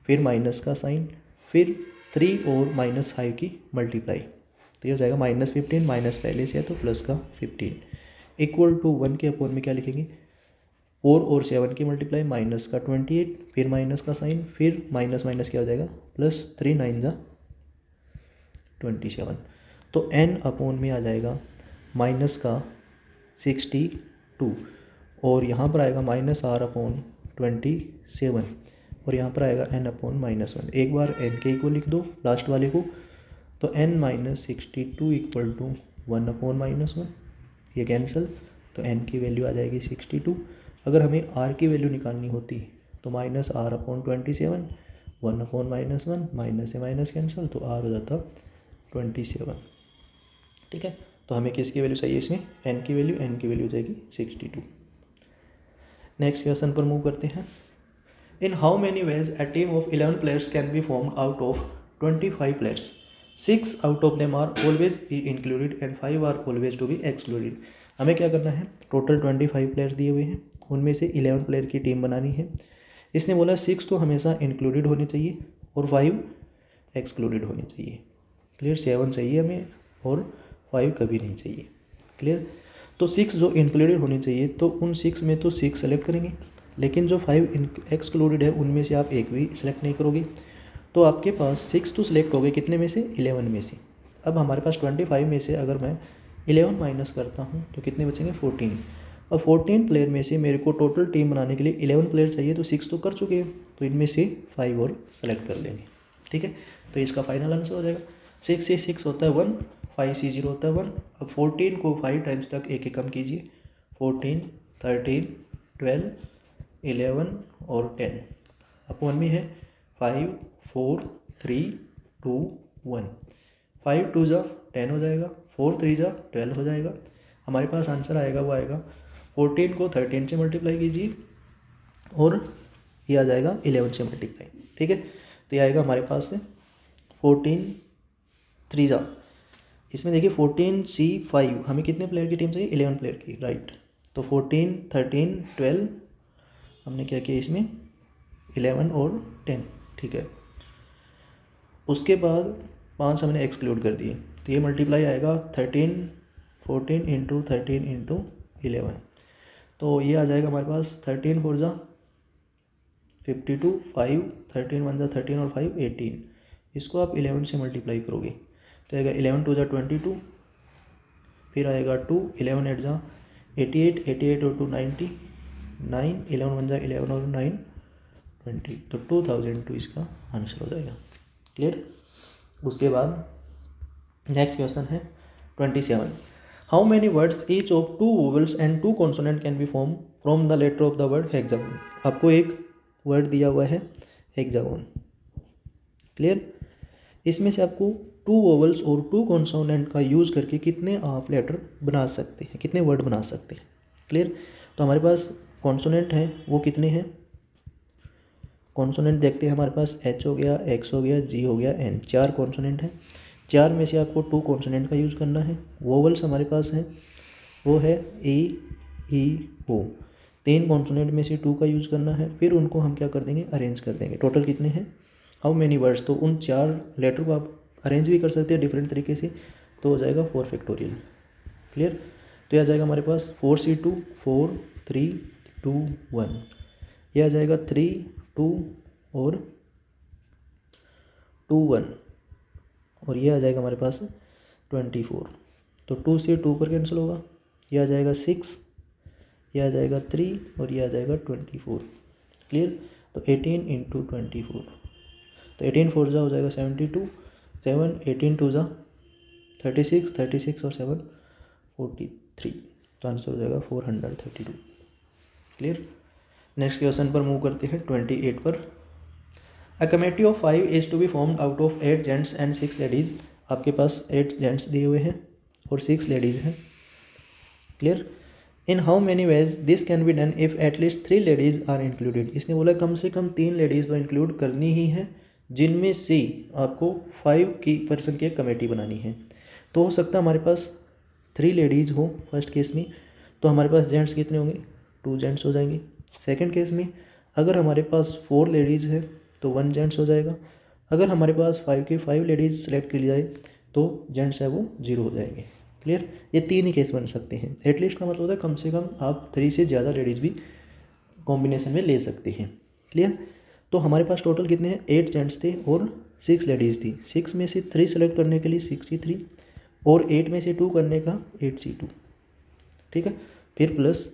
फिर माइनस का साइन, फिर 3 और -5 की मल्टीप्लाई। तो ये हो जाएगा -15, माइनस पहले से है तो प्लस का 15 इक्वल टू 1 के अपॉन में क्या लिखेंगे, 4 और 7 की मल्टीप्लाई, माइनस का 28, फिर माइनस का साइन, फिर माइनस माइनस क्या हो जाएगा, प्लस 3 9 जा 27। तो n अपॉन में आ जाएगा माइनस का 62, और यहाँ पर आएगा माइनस r अपॉन 27, और यहाँ पर आएगा n अपॉन -1। एक बार n के इक्वल लिख दो लास्ट वाले को, तो n minus 62 equal to 1 upon -1, ये कैंसिल, तो तो n की वैल्यू आ जाएगी 62। अगर हमें r की वैल्यू निकालनी होती तो -r/27, 1/-1, माइनस से माइनस कैंसिल, तो r हो जाता 27। ठीक है, तो हमें किसकी वैल्यू चाहिए इसमें, n की वैल्यू हो जाएगी 62। नेक्स्ट क्वेश्चन पर मूव करते हैं। In how many ways a team of 11 players can be formed out of 25 players, 6 out of them are always be included and 5 are always to be excluded. हमें क्या करना है, total 25 player दिए हुए हैं, उनमें से 11 प्लेयर की टीम बनानी है। इसने बोला 6 तो हमेशा इंक्लूडेड होनी चाहिए और 5 एक्सक्लूडेड होनी चाहिए। क्लियर, 7 चाहिए हमें और 5 कभी नहीं चाहिए। क्लियर, तो 6 जो इंक्लूडेड होनी चाहिए तो उन 6 में तो 6 सेलेक्ट करेंगे, लेकिन जो 5 एक्सक्लूडेड है उनमें से आप एक भी सिलेक्ट नहीं करोगे। तो आपके पास 6 तो सिलेक्ट हो गए, कितने में से, 11 में से। अब हमारे पास 25 में से अगर मैं 11 माइनस करता हूँ तो कितने बचेंगे, 14। और 14 प्लेयर में से मेरे को टोटल टीम बनाने के लिए 11 प्लेयर चाहिए, तो 6 तो कर चुके हैं, तो इनमें से 5 और सेलेक्ट कर देंगे। ठीक है, तो इसका फाइनल आंसर हो जाएगा 6 से 6 होता है 1, 5 से 0 होता है 1। अब 14 को 5 टाइम्स तक एक कम कीजिए, 14, 13, 12, 11 और 10। अब 1 में है 5, 4, 3, 2, 1। 5 2 जा 10 हो जाएगा, 4 3 जा 12 हो जाएगा। हमारे पास आंसर आएगा, वो आएगा 14 को 13 से मल्टीप्लाई कीजिए और ये आ जाएगा 11 से मल्टीप्लाई। ठीक है, तो ये आएगा हमारे पास से 14 3 जा, इसमें देखिए 14C5, हमें कितने प्लेयर की टीम चाहिए, 11 प्लेयर की, राइट। तो 14, 13, 12 हमने क्या किया इसमें 11 और 10। ठीक है, उसके बाद 5 हमने एक्सक्लूड कर दिए, तो ये मल्टीप्लाई आएगा 13 14 इंटू 13 इंटू 11, तो ये आ जाएगा हमारे पास 13 4 जा 52, 5 13 1 जा 13 और 5 18। इसको आप 11 से मल्टीप्लाई करोगे तो आएगा 11 2 जा 22, फिर आएगा 2, 11 8 जा 88, 88 और 2 90, 9, 11 1 जा 11 और 9 20, तो 2002 इसका आंसर हो जाएगा। क्लियर, उसके बाद नेक्स्ट क्वेश्चन है 27। How many words each of 2 vowels and 2 consonant can be form from the letter of the word hexagon. आपको एक वर्ड दिया हुआ है हेक्सागोन। क्लियर, इसमें से आपको 2 वोवेल्स और 2 कॉन्सोनेंट का यूज़ करके कितने आप लेटर बना सकते हैं, कितने वर्ड बना सकते हैं। क्लियर, तो हमारे पास कॉन्सोनेंट है वो कितने हैं, कॉन्सोनेंट देखते हैं, हमारे पास H हो गया, X हो गया, G हो गया, N, 4 कॉन्सोनेंट हैं। 4 में से आपको 2 कॉन्सोनेंट का यूज़ करना है। वोवल्स हमारे पास हैं, वो है E, E, O। 3 कॉन्सोनेंट में से 2 का यूज़ करना है, फिर उनको हम क्या कर देंगे, अरेंज कर देंगे। टोटल कितने हैं, हाउ मेनी वर्ड्स, तो उन 4 लेटर को आप अरेंज भी कर सकते हैं डिफरेंट तरीके से, तो हो जाएगा 4 फैक्टोरियल। क्लियर, तो यह आ जाएगा हमारे पास 4C2 4 3 2 1, यह आ जाएगा 3 2 और 2 1, और ये आ जाएगा हमारे पास 24। तो 2 से 2 पर कैंसिल होगा, ये आ जाएगा 6, ये आ जाएगा 3 और ये आ जाएगा 24। क्लियर, तो 18 इंटू 24, तो 18 4 जा हो जाएगा 72, 7 18 2 जा 36, 36 और 7 43, तो आंसर हो जाएगा 432। क्लियर, नेक्स्ट क्वेश्चन पर मूव करते हैं 28 पर। A committee of 5 is to be formed out of 8 gents and 6 ladies. आपके पास 8 जेंट्स दिए हुए हैं और 6 लेडीज़ हैं। Clear, in how many ways this can be done if at least 3 ladies are included. इसने बोला कम से कम 3 लेडीज़ तो इंक्लूड करनी ही है, जिनमें से आपको 5 की पर्सन की कमेटी बनानी है। तो हो सकता है हमारे पास 3 लेडीज़ हो फर्स्ट केस में, तो हमारे पास जेंट्स कितने होंगे, 2 जेंट्स हो जाएंगे। सेकंड केस में अगर हमारे पास 4 लेडीज़ है तो 1 जेंट्स हो जाएगा। अगर हमारे पास 5 की 5 लेडीज़ सेलेक्ट कर ली जाए तो जेंट्स है वो 0 हो जाएंगे। क्लियर, ये 3 ही केस बन सकते हैं। एटलीस्ट का मतलब होता है कम से कम आप 3 से ज़्यादा लेडीज़ भी कॉम्बिनेशन में ले सकते हैं। क्लियर, तो हमारे पास टोटल कितने हैं, 8 जेंट्स थे और 6 लेडीज़ थी। 6 में से 3 सेलेक्ट करने के लिए 63 और 8 में से 2 करने का 8C2। ठीक है, फिर प्लस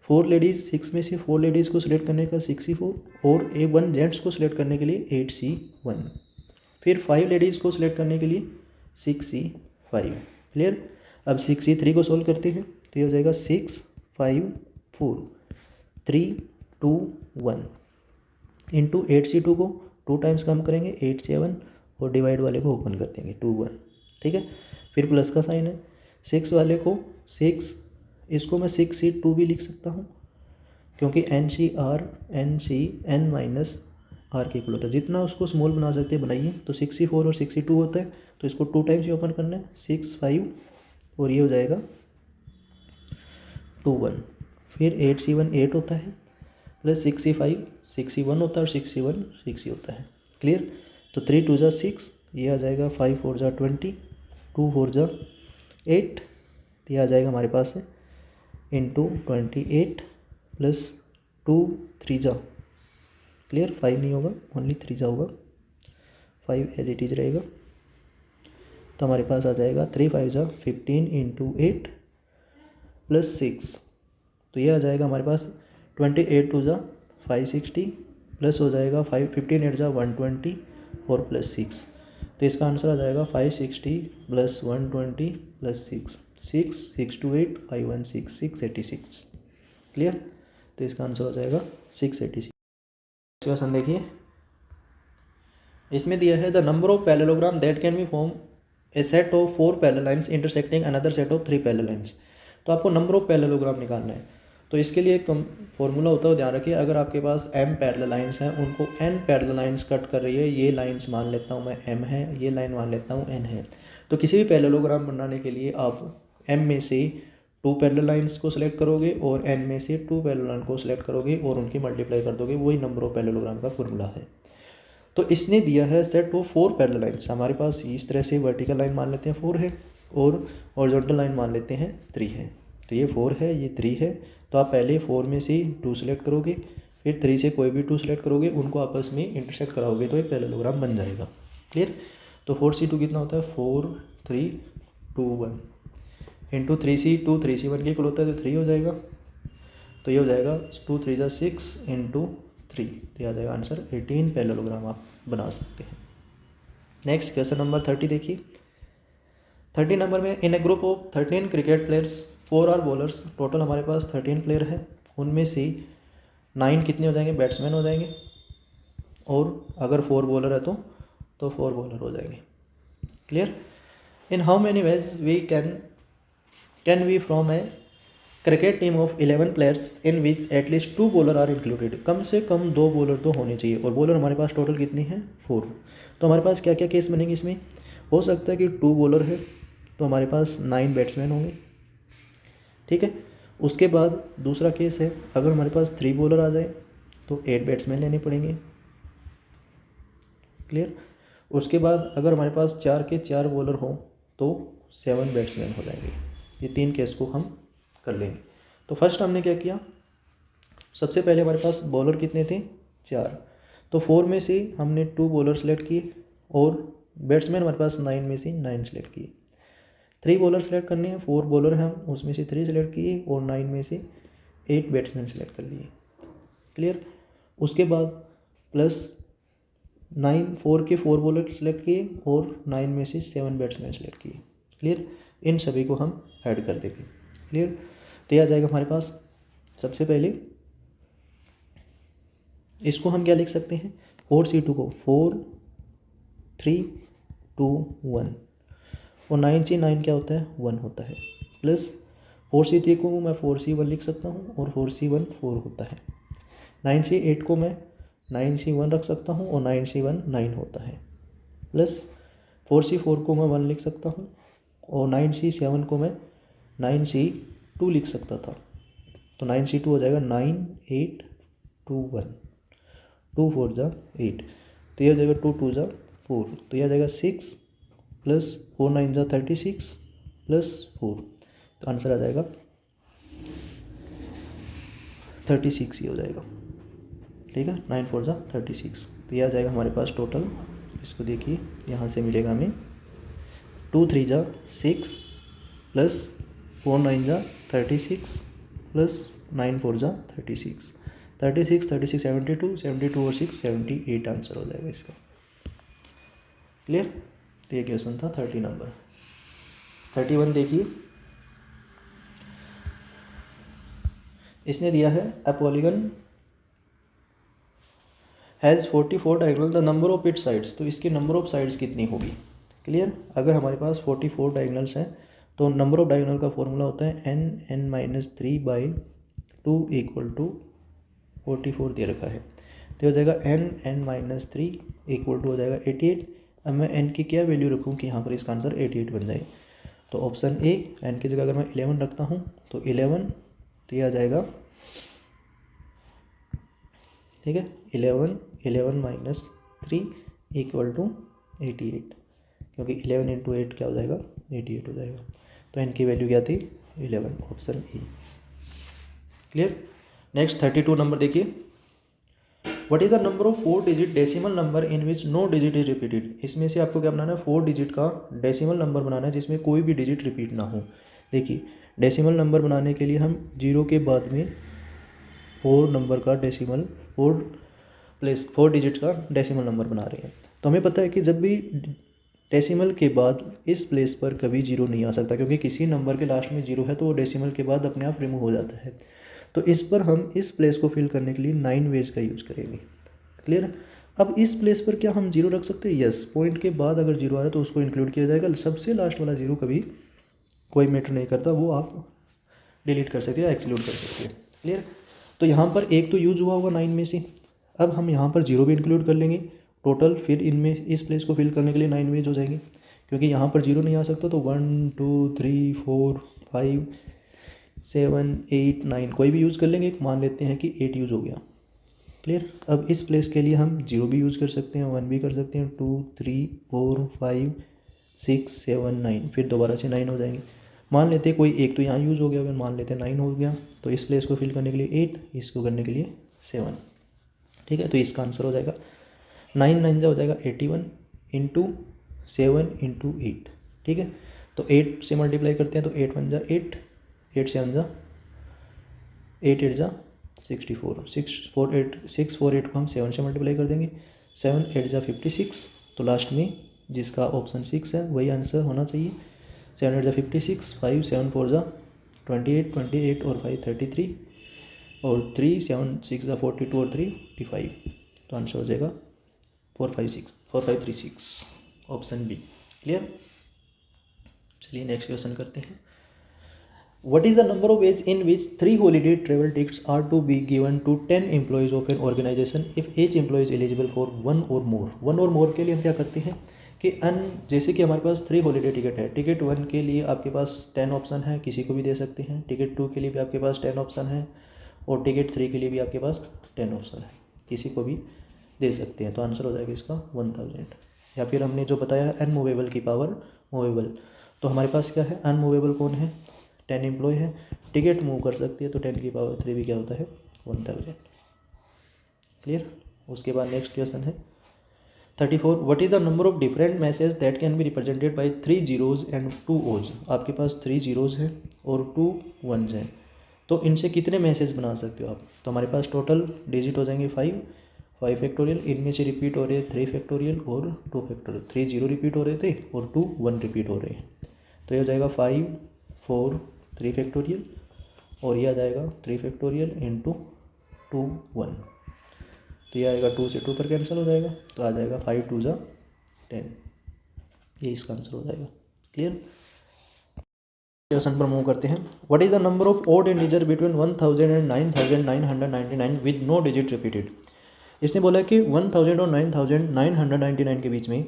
4 लेडीज़, 6 में से 4 लेडीज़ को सिलेक्ट करने का 64 और 1 जेंट्स को सिलेक्ट करने के लिए 8C1, फिर 5 लेडीज़ को सिलेक्ट करने के लिए 6C5। क्लियर, अब 6C3 को सोल्व करते हैं तो ये हो जाएगा 6 5 4 3 2 1 इंटू 8C2 को 2 टाइम्स कम करेंगे 8 7 और डिवाइड वाले को ओपन कर देंगे 2 1, ठीक है। फिर प्लस का साइन है, 6 वाले को 6, इसको मैं 6C2 भी लिख सकता हूँ क्योंकि n माइनस आर के इक्वल होता है। जितना उसको स्मॉल बना सकते हैं बनाइए। तो 6C4 और 6C2 होता है, तो इसको 2 टाइम्स ही ओपन करना है 6 5 और ये हो जाएगा 2 1। फिर 8C1 8 होता है प्लस 6C5 6C1 होता है और 6C1 6 ही होता है। क्लियर। तो 3 2 6, ये आ जाएगा 5 4 20, 2 4 8, ये आ जाएगा हमारे पास है इंटू 28 प्लस 2 3 क्लियर। 5 नहीं होगा, ओनली 3 होगा, 5 एज इट इज रहेगा। तो हमारे पास आ जाएगा 3 5 15 इंटू 8 प्लस 6, तो ये आ जाएगा हमारे पास 28 2 560 प्लस हो जाएगा 15 8 120 और प्लस 6, तो इसका आंसर आ जाएगा 560 प्लस 120 प्लस 6 628 516 686। क्लियर। तो इसका आंसर हो जाएगा 686। क्वेश्चन देखिए, इसमें दिया है the number of parallelogram that can be form A set of 4 parallel lines intersecting another set of 3 parallel lines. तो आपको नंबर ऑफ पैरेललोग्राम निकालना है। तो इसके लिए एक फॉर्मूला होता है, ध्यान रखिए। अगर आपके पास m पैरेलल लाइन्स हैं, उनको n पैरेलल लाइन्स कट कर रही है, ये लाइन्स मान लेता हूँ मैं m है, ये लाइन मान लेता हूँ n है। तो किसी भी पैरेललोग्राम बनाने के लिए आप m में से 2 पैरेलल लाइन्स को सिलेक्ट करोगे और n में से 2 पैरेलल लाइन को सिलेक्ट करोगे और उनकी मल्टीप्लाई कर दोगे, वही नंबर ऑफ पैरेललोग्राम का फॉर्मूला है। तो इसने दिया है सेट ऑफ 4 पैरेलल लाइन्स। हमारे पास इस तरह से वर्टिकल लाइन मान लेते हैं 4 है और हॉरिजॉन्टल लाइन मान लेते हैं 3 है। तो ये 4 है, ये 3 है। तो आप पहले 4 में से 2 सेलेक्ट करोगे, फिर 3 से कोई भी 2 सेलेक्ट करोगे, उनको आपस में इंटरसेक्ट कराओगे तो एक पैरेललोग्राम बन जाएगा। क्लियर। तो 4C2 कितना होता है 4 3 2 1 इंटू 3C2 3C1 के इक्वल होता है, तो 3 हो जाएगा। तो ये हो जाएगा 2 3 6 इंटू 3, तो आ जाएगा आंसर 18 पैरेललोग्राम आप बना सकते हैं। नेक्स्ट क्वेश्चन नंबर 30 देखिए। 30 नंबर में in a group of 13 cricket players 4 are bowlers, total हमारे पास 13 प्लेयर हैं। उनमें से 9 कितने हो जाएंगे, बैट्समैन हो जाएंगे, और अगर 4 बॉलर है तो 4 बॉलर हो जाएंगे। Clear. In how many ways we can we from a cricket team of 11 players in which at least 2 bowler are included. कम से कम 2 बॉलर तो होने चाहिए, और बॉलर हमारे पास टोटल कितनी है 4। तो हमारे पास क्या क्या केस बनेंगे इसमें। हो सकता है कि 2 बॉलर है तो हमारे पास 9 बैट्समैन होंगे, ठीक है। उसके बाद दूसरा केस है, अगर हमारे पास 3 बॉलर आ जाए तो 8 बैट्समैन लेने पड़ेंगे। क्लियर। उसके बाद अगर हमारे पास 4 के 4 बॉलर हों तो 7 बैट्समैन हो जाएंगे। ये 3 केस को हम कर लेंगे। तो फर्स्ट हमने क्या किया, सबसे पहले हमारे पास बॉलर कितने थे 4, तो 4 में से हमने 2 बॉलर सेलेक्ट किए और बैट्समैन हमारे पास 9 में से 9 सेलेक्ट किए। 3 बॉलर सेलेक्ट करने हैं, 4 बॉलर हैं हम, उसमें से 3 सेलेक्ट किए और 9 में से 8 बैट्समैन सेलेक्ट कर लिए। क्लियर। उसके बाद प्लस 4 के 4 बॉलर सेलेक्ट किए और 9 में से 7 बैट्समैन सेलेक्ट किए। क्लियर। इन सभी को हम ऐड कर देंगे। क्लियर। तो यह आ जाएगा हमारे पास, सबसे पहले इसको हम क्या लिख सकते हैं 4C2 को 4 3 2 1 और 9C9 क्या होता है 1 होता है, प्लस 4C3 को मैं 4C1 लिख सकता हूँ और 4C1 4 होता है। 9C8 को मैं 9C1 रख सकता हूँ और 9C1 9 होता है, प्लस 4C4 को मैं 1 लिख सकता हूँ और 9C7 को मैं 9C2 लिख सकता था। तो 9C2 हो जाएगा 9 8 2 1 2 4 8, तो यह हो जाएगा 2 2 4, तो यह आ जाएगा 6 प्लस 4 9 36 प्लस 4, तो आंसर आ जाएगा 36 ही हो जाएगा। ठीक है, 9 4 36, तो यह आ जाएगा हमारे पास टोटल। इसको देखिए यहाँ से मिलेगा हमें 2 3 6 प्लस 4 9 36 प्लस 9 4 36 36 36 72 72 और 6 78 आंसर हो जाएगा इसका। क्लियर। तो ये क्वेश्चन था 30 नंबर। 31 देखिए, इसने दिया है a polygon has 44 diagonal, the number of it sides, तो इसकी नंबर ऑफ साइड्स कितनी होगी। क्लियर। अगर हमारे पास 44 डायगोनल्स हैं तो नंबर ऑफ डायगोनल का फॉर्मूला होता है n(n-3/2 = 44 दे रखा है, तो हो जाएगा n(n-3) = हो जाएगा 88। अब मैं n की क्या वैल्यू रखूँ कि यहाँ पर इसका आंसर 88 बन जाए, तो ऑप्शन ए, n की जगह अगर मैं 11 रखता हूँ तो 11, तो ये आ जाएगा, ठीक है, 11 -3 = 88, क्योंकि 11 × 8 क्या हो जाएगा, 88 हो जाएगा। तो n की वैल्यू क्या थी, 11, option A. Clear. Next 32 number देखिए, what is the number of 4 digit decimal number in which no digit is repeated. इसमें से आपको क्या बनाना है, 4 डिजिट का डेसिमल नंबर बनाना है जिसमें कोई भी डिजिट रिपीट ना हो। देखिए डेसिमल नंबर बनाने के लिए हम 0 के बाद में 4 नंबर का डेसिमल 4 डिजिट का डेसिमल नंबर बना रहे हैं। तो हमें पता है कि जब भी डेसिमल के बाद इस प्लेस पर कभी 0 नहीं आ सकता, क्योंकि किसी नंबर के लास्ट में 0 है तो वो डेसिमल के बाद अपने आप रिमूव हो जाता है। तो इस पर हम इस प्लेस को फिल करने के लिए 9 वेज का यूज़ करेंगे। क्लियर। अब इस प्लेस पर क्या हम 0 रख सकते हैं, यस, पॉइंट के बाद अगर 0 आ रहा है तो उसको इंक्लूड किया जाएगा। सबसे लास्ट वाला 0 कभी कोई मैटर नहीं करता, वो आप डिलीट कर सकते हैं या एक्सक्लूड कर सकते हैं। क्लियर। तो यहाँ पर एक तो यूज हुआ होगा 9 में से, अब हम यहाँ पर 0 भी इंक्लूड कर लेंगे टोटल, फिर इनमें इस प्लेस को फिल करने के लिए 9 वेज हो जाएंगे, क्योंकि यहाँ पर 0 नहीं आ सकता। तो 1 2 3 4 5 7 8 9 कोई भी यूज़ कर लेंगे। मान लेते हैं कि 8 यूज़ हो गया। क्लियर। अब इस प्लेस के लिए हम 0 भी यूज़ कर सकते हैं, 1 भी कर सकते हैं, 2 3 4 5 6 7 9, फिर दोबारा से 9 हो जाएंगे। मान लेते हैं कोई एक तो यहाँ यूज़ हो गया, अगर मान लेते हैं 9 हो गया, तो इस प्लेस को फिल करने के लिए 8, इसको करने के लिए 7। ठीक है, तो इसका आंसर हो जाएगा 9 9 हो जाएगा 81 × 7 × 8। ठीक है, तो 8 से मल्टीप्लाई करते हैं तो 8 1 = 8, 8 से 1 8 8 64, 648 को हम 7 से मल्टीप्लाई कर देंगे, 7 8 56। तो लास्ट में जिसका ऑप्शन 6 है वही आंसर होना चाहिए। 7 8 56, 5 7 4 28, 28 और 5 33, और 3 7 6 42 और 3 55। तो आंसर हो जाएगा 4536, ऑप्शन बी। क्लियर। चलिए नेक्स्ट क्वेश्चन करते हैं। What is the number of ways in which 3 holiday travel tickets are to be given to 10 employees of an organization if each employee is eligible for one or more? One और मोर के लिए हम क्या करते हैं कि जैसे कि हमारे पास 3 हॉलीडे टिकट है, टिकट 1 के लिए आपके पास 10 ऑप्शन है, किसी को भी दे सकते हैं, टिकट 2 के लिए भी आपके पास 10 ऑप्शन है, और टिकट 3 के लिए भी आपके पास 10 ऑप्शन है, किसी को भी दे सकते हैं। तो आंसर हो जाएगा इसका 1000। या फिर हमने जो बताया अनमूवेबल की पावर मूवेबल, तो हमारे पास क्या है, अनमूवेबल कौन है, 10 एम्प्लॉय है, टिकट मूव कर सकती है, तो 10 की पावर 3 भी क्या होता है, 1000। क्लियर। उसके बाद नेक्स्ट क्वेश्चन है 34। What is the number of different message that can be represented by 3 zeros and 2 o's। आपके पास 3 zeros हैं और 2 ones हैं, तो इनसे कितने मैसेज बना सकते हो आप। तो हमारे पास टोटल डिजिट हो जाएंगे 5 फैक्टोरियल, इनमें से रिपीट हो रहे हैं 3 फैक्टोरियल और 2 फैक्टोरियल। 3 0 रिपीट हो रहे थे और 2 1 रिपीट हो रहे हैं, तो ये हो जाएगा 5 4 3 फैक्टोरियल, और ये आ जाएगा 3 फैक्टोरियल इंटू 2 1, तो ये आएगा 2 से 2 पर कैंसिल हो जाएगा, तो आ जाएगा 5 2 10, ये इसका आंसर हो जाएगा। क्लियर। क्वेश्चन पर मूव करते हैं। What is the number of odd integer between 1000 and 9999 with no digit repeated. इसने बोला कि 1000 और 9999 के बीच में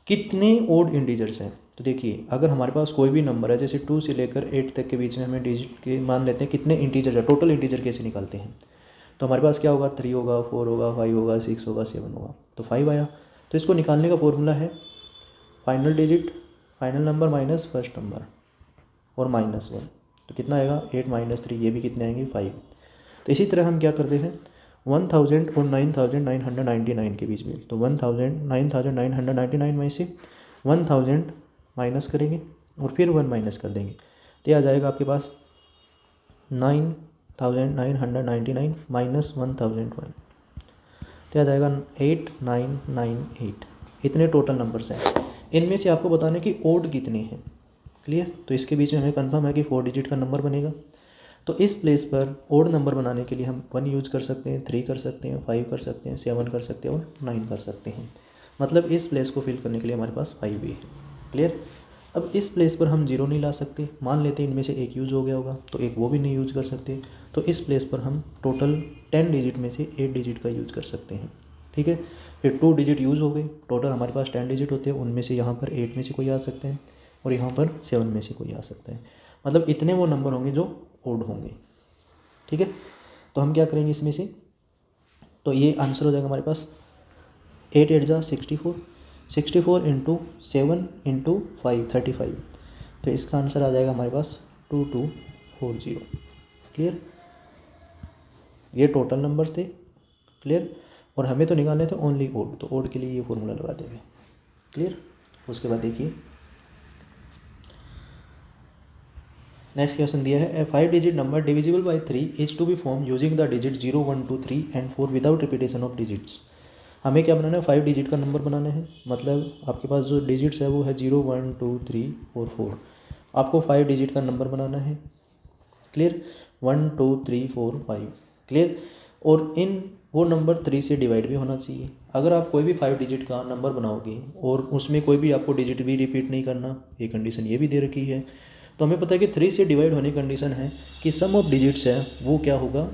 कितने ओड इंटीजर्स हैं। तो देखिए अगर हमारे पास कोई भी नंबर है, जैसे 2 से लेकर 8 तक के बीच में हमें डिजिट के मान लेते हैं कितने इंटीजर है, टोटल इंटीजर कैसे निकालते हैं। तो हमारे पास क्या होगा, 3 होगा, 4 होगा, 5 होगा, 6 होगा, 7 होगा, तो 5 आया। तो इसको निकालने का फॉर्मूला है final digit, final number minus first number और -1, तो कितना आएगा 8 - 3, ये भी कितने आएंगे 5। तो इसी तरह हम क्या करते हैं 1000 और 9999 के बीच में, तो 9999 में से 1000 माइनस करेंगे और फिर 1 माइनस कर देंगे, तो ये आ जाएगा आपके पास 9999 माइनस 1001, तो आ जाएगा 8998। इतने टोटल नंबर्स हैं, इनमें से आपको बताना है कि ओड कितने हैं। क्लियर। तो इसके बीच में हमें कंफर्म है कि 4 डिजिट का नंबर बनेगा। तो इस प्लेस पर ओड नंबर बनाने के लिए हम 1 यूज कर सकते हैं, 3 कर सकते हैं, 5 कर सकते हैं, 7 कर सकते हैं और 9 कर सकते हैं। मतलब इस प्लेस को फिल करने के लिए हमारे पास 5 भी है। क्लियर। अब इस प्लेस पर हम 0 नहीं ला सकते, मान लेते हैं इनमें से एक यूज हो गया होगा तो एक वो भी नहीं यूज कर सकते। तो इस प्लेस पर हम टोटल 10 डिजिट में से 8 डिजिट का यूज कर सकते हैं। ठीक है, फिर 2 डिजिट यूज़ हो गए, टोटल हमारे पास 10 डिजिट होते हैं, उनमें से यहाँ पर 8 में से कोई आ सकते हैं और यहाँ पर 7 में से कोई आ सकता है। मतलब इतने वो नंबर होंगे जो ओड होंगे। ठीक है, तो हम क्या करेंगे इसमें से, तो ये आंसर हो जाएगा हमारे पास 8 8 जा 64, 64 इंटू 7 इंटू 5 35। तो इसका आंसर आ जाएगा हमारे पास 2240। क्लियर, ये टोटल नंबर थे। क्लियर, और हमें तो निकालने थे ओनली ओड, तो ओड के लिए ये फॉर्मूला लगा देंगे। क्लियर, उसके बाद देखिए नेक्स्ट क्वेश्चन दिया है, a 5 digit number divisible by 3 is to be form using the digit 0 1 2 3 and 4 without repetition of digits. हमें क्या बनाना है, 5 डिजिट का नंबर बनाना है। मतलब आपके पास जो डिजिट्स है वो है 0 1 2 3 और 4। आपको 5 डिजिट का नंबर बनाना है। क्लियर, 1 2 3 4 5। क्लियर, और इन वो नंबर 3 से डिवाइड भी होना चाहिए। अगर आप कोई भी 5 डिजिट का नंबर बनाओगे और उसमें कोई भी आपको डिजिट भी रिपीट नहीं करना, ये कंडीशन ये भी दे रखी है। तो हमें पता है कि 3 से डिवाइड होने की कंडीशन है कि सम ऑफ डिजिट्स है वो क्या होगा,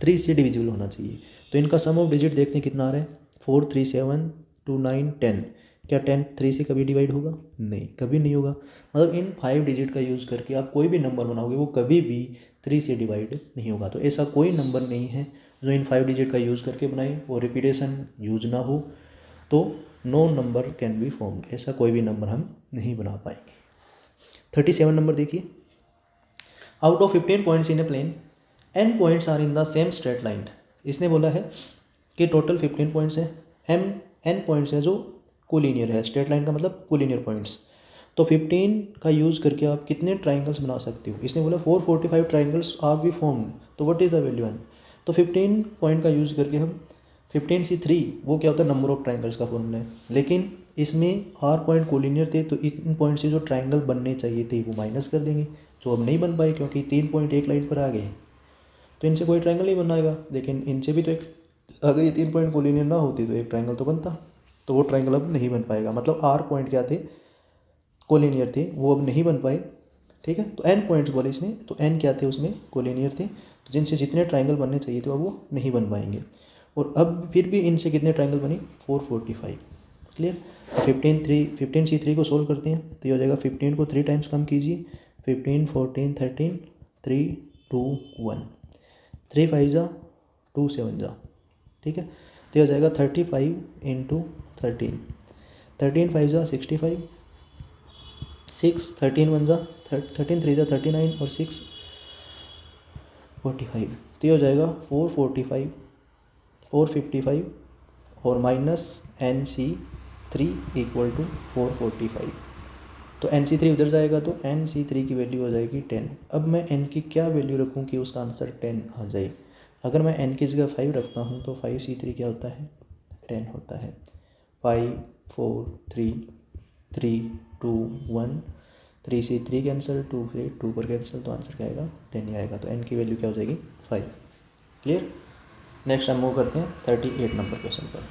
3 से डिविजिबल होना चाहिए। तो इनका सम ऑफ डिजिट देखते हैं कितना आ रहा है, 4 3 7 2 9 10। क्या 10 3 से कभी डिवाइड होगा? नहीं, कभी नहीं होगा। मतलब इन 5 डिजिट का यूज़ करके आप कोई भी नंबर बनाओगे वो कभी भी 3 से डिवाइड नहीं होगा। तो ऐसा कोई नंबर नहीं है जो इन 5 डिजिट का यूज़ करके बनाए और रिपीटेशन यूज ना हो, तो no number can be formed. ऐसा कोई भी नंबर हम नहीं बना पाएंगे। 37 नंबर देखिए, out of 15 points in a plane n points are in the same straight line. इसने बोला है कि टोटल 15 पॉइंट्स हैं, n पॉइंट्स हैं जो कोलिनियर है। स्ट्रेट लाइन का मतलब कोलिनियर पॉइंट्स। तो 15 का यूज़ करके आप कितने ट्राइंगल्स बना सकते हो? इसने बोला 445 ट्राइंगल्स आर बी फॉर्म्ड। तो what is the value n? तो 15 पॉइंट का यूज़ करके हम 15C3 वो क्या होता है, नंबर ऑफ ट्राइंगल्स का फॉर्मूला है। लेकिन इसमें r पॉइंट कोलिनियर थे तो इन पॉइंट से जो ट्राइंगल बनने चाहिए थे वो माइनस कर देंगे, जो अब नहीं बन पाए क्योंकि 3 पॉइंट एक लाइन पर आ गए। तो इनसे कोई ट्राइंगल नहीं बनाएगा। लेकिन इनसे भी तो एक, अगर ये 3 पॉइंट कोलिनियर ना होती तो एक ट्राइंगल तो बनता, तो वो ट्राइंगल अब नहीं बन पाएगा। मतलब r पॉइंट क्या थे, कोलिनियर थे, वो अब नहीं बन पाए। ठीक है, तो n पॉइंट्स बोले इसने, तो n क्या थे उसमें, कोलिनियर थे, तो जिनसे जितने ट्राइंगल बनने चाहिए थे अब वो नहीं बन पाएंगे। और अब फिर भी इनसे कितने ट्राइंगल बनी, 445। क्लियर, 15C3 को सोल्व करते हैं तो ये हो जाएगा 15 को 3 टाइम्स कम कीजिए, 15 14 13 3 2 1, 3 5 जा 2 7 जा। ठीक है, तो ये हो जाएगा 35 इंटू 13, 13 5 जा 65, 6 13 1 जा 13 3 जा 39 और 6 45। तो ये हो जाएगा 445 455 और माइनस NC3 इक्वल टू 445। तो NC3 उधर जाएगा तो NC3 की वैल्यू हो जाएगी 10। अब मैं n की क्या वैल्यू रखूँ कि उसका आंसर 10 आ जाए? अगर मैं n की जगह 5 रखता हूँ तो 5C3 क्या होता है, 10 होता है। 5 4 3 3 2 1, 3C3 कैंसिल, 2 से 2 पर कैंसिल, तो आंसर क्या आएगा, 10 ही आएगा। तो n की वैल्यू क्या हो जाएगी, 5। क्लियर। नेक्स्ट हम मूव करते हैं 38 नंबर क्वेश्चन पर।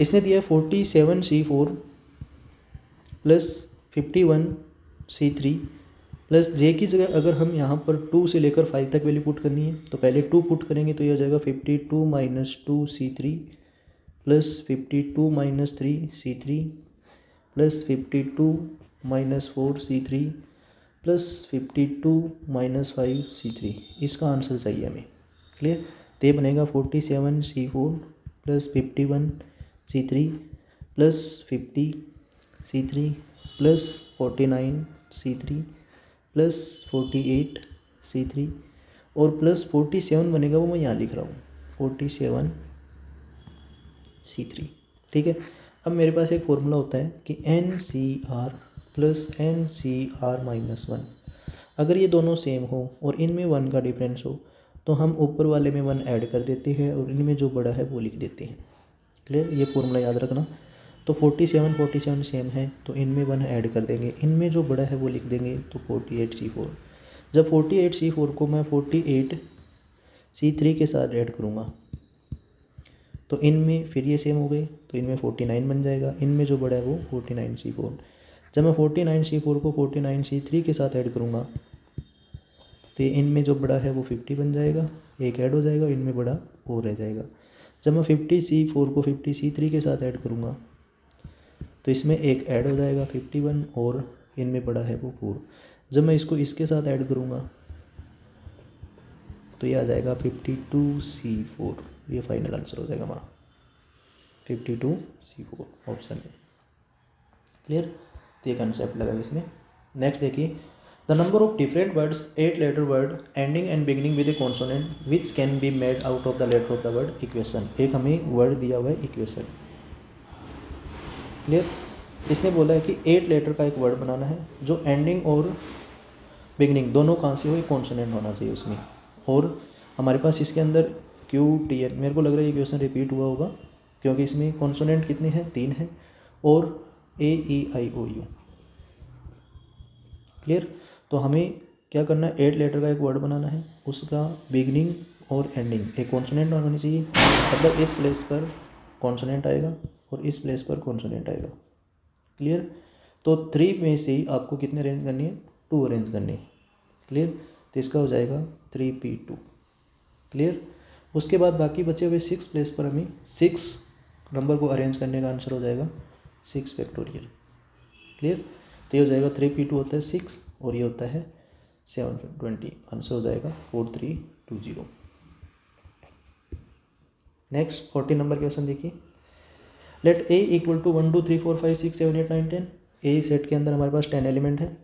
इसने दिया 47C4 प्लस 51C3 प्लस जे की जगह अगर हम यहाँ पर 2 से लेकर 5 तक वैल्यू पुट करनी है तो पहले 2 पुट करेंगे तो ये हो जाएगा 52 minus 2C3 plus 52 minus 3C3 plus 52 minus 4C3 plus 52 minus 5C3। इसका आंसर चाहिए हमें। क्लियर, तो ये बनेगा 47C4 plus 51C3 plus 50C3 plus 49C3 plus 48C3 और प्लस 47 बनेगा, वो मैं यहाँ लिख रहा हूँ 47C3। ठीक है, अब मेरे पास एक फॉर्मूला होता है कि NCR प्लस NCR माइनस 1। अगर ये दोनों सेम हो और इनमें 1 का डिफरेंस हो तो हम ऊपर वाले में 1 ऐड कर देते हैं और इनमें जो बड़ा है वो लिख देते हैं। क्लियर, ये फॉर्मूला याद रखना। तो 47 सेम है तो इनमें 1 ऐड कर देंगे, इनमें जो बड़ा है वो लिख देंगे, तो 48C4। जब 48C4 को मैं 48C3 के साथ ऐड करूँगा तो इनमें फिर ये सेम हो गए, तो इनमें 49 बन जाएगा, इनमें जो बड़ा है वो 49C4। जब मैं 49C4 को 49C3 के साथ ऐड करूँगा तो इनमें जो बड़ा है वो 50 बन जाएगा, एक ऐड हो जाएगा, इनमें बड़ा वो रह जाएगा। जब मैं 50C4 को 50C3 के साथ ऐड करूँगा तो इसमें एक ऐड हो जाएगा 51, और इनमें बड़ा है वो 4। जब मैं इसको इसके साथ ऐड करूँगा तो ये आ जाएगा 52C4। ये फाइनल आंसर हो जाएगा हमारा 52C4 ऑप्शन में। क्लियर? तो ये कंसेप्ट लगा इसमें। नेक्स्ट देखिए, the number of different words 8 letter word ending and beginning with a consonant which can be made out of the letter of the word equation. एक हमें वर्ड दिया हुआ है इक्वेशन। क्लियर? इसने बोला है कि 8 लेटर का एक वर्ड बनाना है जो एंडिंग और बिगिनिंग दोनों कहाँ से हो, एक कॉन्सोनेंट होना चाहिए उसमें। और हमारे पास इसके अंदर QTN, मेरे को लग रहा है ये क्वेश्चन रिपीट हुआ होगा क्योंकि इसमें कॉन्सोनेंट कितने हैं, 3 हैं, और AEIOU। क्लियर? तो हमें क्या करना है, 8 लेटर का एक वर्ड बनाना है, उसका बिगिनिंग और एंडिंग एक कॉन्सोनेंट होनी चाहिए। मतलब इस प्लेस पर कॉन्सोनेंट आएगा और इस प्लेस पर कॉन्सोनेंट आएगा। क्लियर? तो 3 में से आपको कितने अरेंज करनी है, 2 अरेंज करनी है। क्लियर? तो इसका हो जाएगा 3P2। क्लियर? उसके बाद बाकी बचे हुए 6 प्लेस पर हमें 6 नंबर को अरेंज करने का आंसर हो जाएगा 6 फैक्टोरियल। क्लियर? तो ये हो जाएगा 3P2 होता है 6 और ये होता है 720। आंसर हो जाएगा 4320। नेक्स्ट 40 नंबर क्वेश्चन देखिए, late A equal to 1 2 3 4 5 6 7 8 9 10। A set के अंदर हमारे पास 10 एलिमेंट है।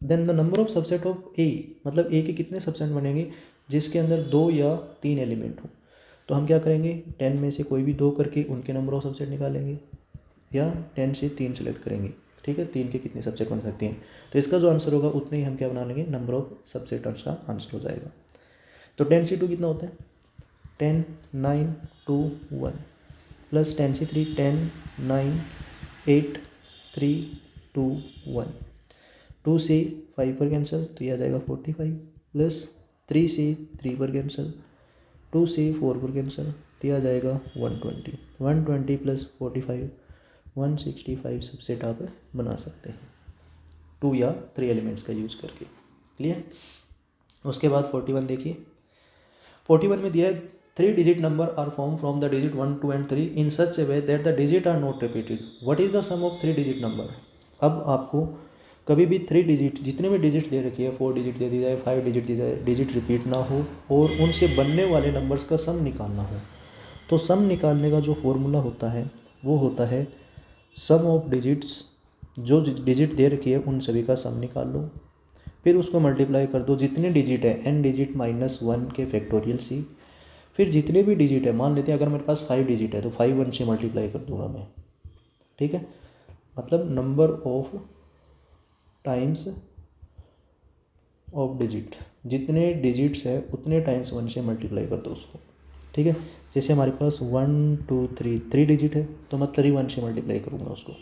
Then the number of subset of A, मतलब ए के कितने सबसेट बनेंगे जिसके अंदर 2 या 3 एलिमेंट हो। तो हम क्या करेंगे, 10 में से कोई भी 2 करके उनके नंबर ऑफ सबसेट निकालेंगे, या 10 से 3 सेलेक्ट करेंगे। ठीक है, 3 के कितने सबसेट बन सकते हैं, तो इसका जो आंसर होगा उतने ही हम क्या बना लेंगे, नंबर ऑफ सबसेटर्स का आंसर हो जाएगा। तो 10C2 कितना होता है, 10 9 2 1 प्लस 10C3 10 9 8 3 2 1। 2 से 5 पर कैंसिल तो यह आ जाएगा 45, प्लस 3 से 3 पर कैंसिल, 2 से 4 पर कैंसिल तो यह आ जाएगा 120। 120 प्लस 45 165 सबसेट आप बना सकते हैं 2 या 3 एलिमेंट्स का यूज़ करके। क्लियर? उसके बाद 41 देखिए, 41 में दिया है 3 digit number are form from the digit 1 2 and 3 in such a way that the digit are not repeated. What is the sum of 3 digit number. अब आपको कभी भी 3 डिजिट, जितने भी डिजिट दे रखी है, 4 डिजिट दे दी जाए, 5 डिजिट दी जाए, डिजिट रिपीट ना हो और उनसे बनने वाले नंबर्स का सम निकालना हो, तो सम निकालने का जो फॉर्मूला होता है वो होता है सम ऑफ डिजिट्स, जो डिजिट दे रखी है उन सभी का सम निकाल लो, फिर उसको मल्टीप्लाई कर दो जितने डिजिट है n डिजिट -1 के फैक्टोरियल सी, फिर जितने भी डिजिट है, मान लेते हैं अगर मेरे पास 5 डिजिट है तो 5 1 से मल्टीप्लाई कर दूंगा मैं। ठीक है, मतलब number of times of digit, जितने डिजिट्स है उतने टाइम्स 1 से मल्टीप्लाई कर दो उसको। ठीक है, जैसे हमारे पास 1 2 3 डिजिट है तो मैं 31 से मल्टीप्लाई करूँगा उसको,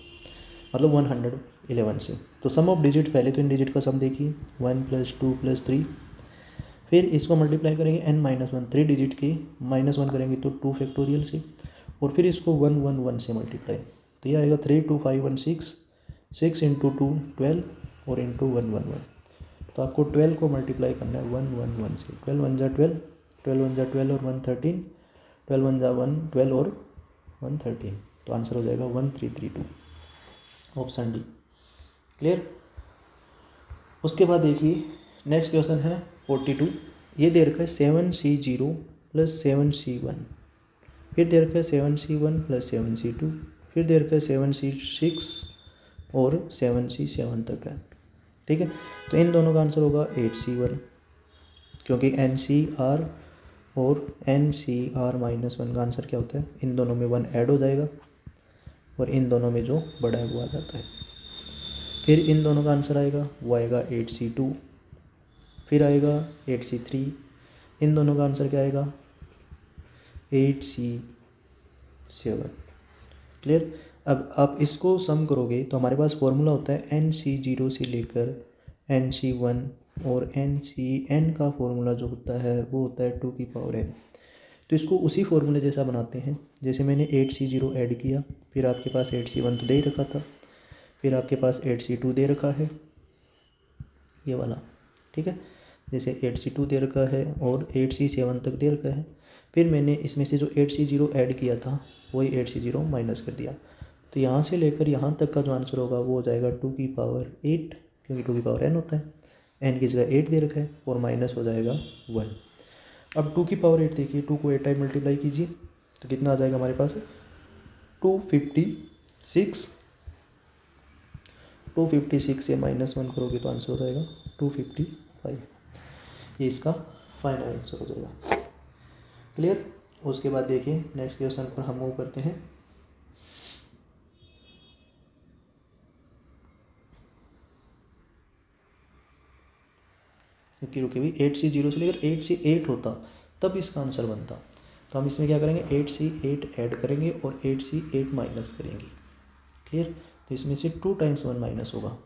मतलब 111 से। तो सम ऑफ डिजिट, पहले तो इन डिजिट का सम देखिए 1 + 2 + 3, फिर इसको मल्टीप्लाई करेंगे n - 1, 3 डिजिट की -1 करेंगे तो 2 फैक्टोरियल से, और फिर इसको 1 1 1 से मल्टीप्लाई, तो ये आएगा 3 2 5 1 6, 6 × 2 12 और × 1 1 1। तो आपको 12 को मल्टीप्लाई करना है 1 1 1 से। 12 1 = 12, 12 1 = 12 और 1 13, 12 1 = 1 12 और 1 13, तो आंसर हो जाएगा 1332, ऑप्शन डी। क्लियर? उसके बाद देखिए नेक्स्ट क्वेश्चन है 42। ये दे रखा है 7C0 + 7C1, फिर दे रखा है 7C1 + 7C2, फिर दे रखा है 7C6 और 7C7 तक है। ठीक है, तो इन दोनों का आंसर होगा 8C1, क्योंकि NCR और NCR-1 का आंसर क्या होता है, इन दोनों में 1 ऐड हो जाएगा और इन दोनों में जो बड़ा है वो आ जाता है। फिर इन दोनों का आंसर आएगा, वो आएगा 8C2, फिर आएगा 8C3, इन दोनों का आंसर क्या आएगा 8C7। क्लियर? अब आप इसको सम करोगे तो हमारे पास फॉर्मूला होता है NC0 से लेकर NC1 और एन सी एन का फॉर्मूला जो होता है वो होता है 2 की पावर n। तो इसको उसी फॉर्मूले जैसा बनाते हैं। जैसे मैंने 8C0 ऐड किया, फिर आपके पास 8C1 तो दे ही रखा था, फिर आपके पास 8C2 दे रखा है, ये वाला, ठीक है। जैसे 8C2 दे रखा है और 8C7 तक दे रखा है। फिर मैंने इसमें से जो 8C0 ऐड किया था वही 8C0 माइनस कर दिया। तो यहाँ से लेकर यहाँ तक का जो आंसर होगा वो हो जाएगा 2 की पावर 8, क्योंकि 2 की पावर n होता है, n की जगह 8 दे रखा है, और माइनस हो जाएगा 1। अब 2 की पावर 8 देखिए, 2 को 8 टाइम मल्टीप्लाई कीजिए तो कितना आ जाएगा हमारे पास 256। 256 से -1 करोगे तो आंसर हो जाएगा 255। ये इसका फाइनल आंसर हो जाएगा। क्लियर। उसके बाद देखिए नेक्स्ट क्वेश्चन पर हम मूव करते हैं। रुके भी 8C0 से लेकर 8C8 होता तब इसका आंसर बनता। तो हम इसमें क्या करेंगे, 8C8 ऐड करेंगे और 8C8 माइनस करेंगे। क्लियर। तो इसमें से 2 टाइम्स 1 माइनस होगा,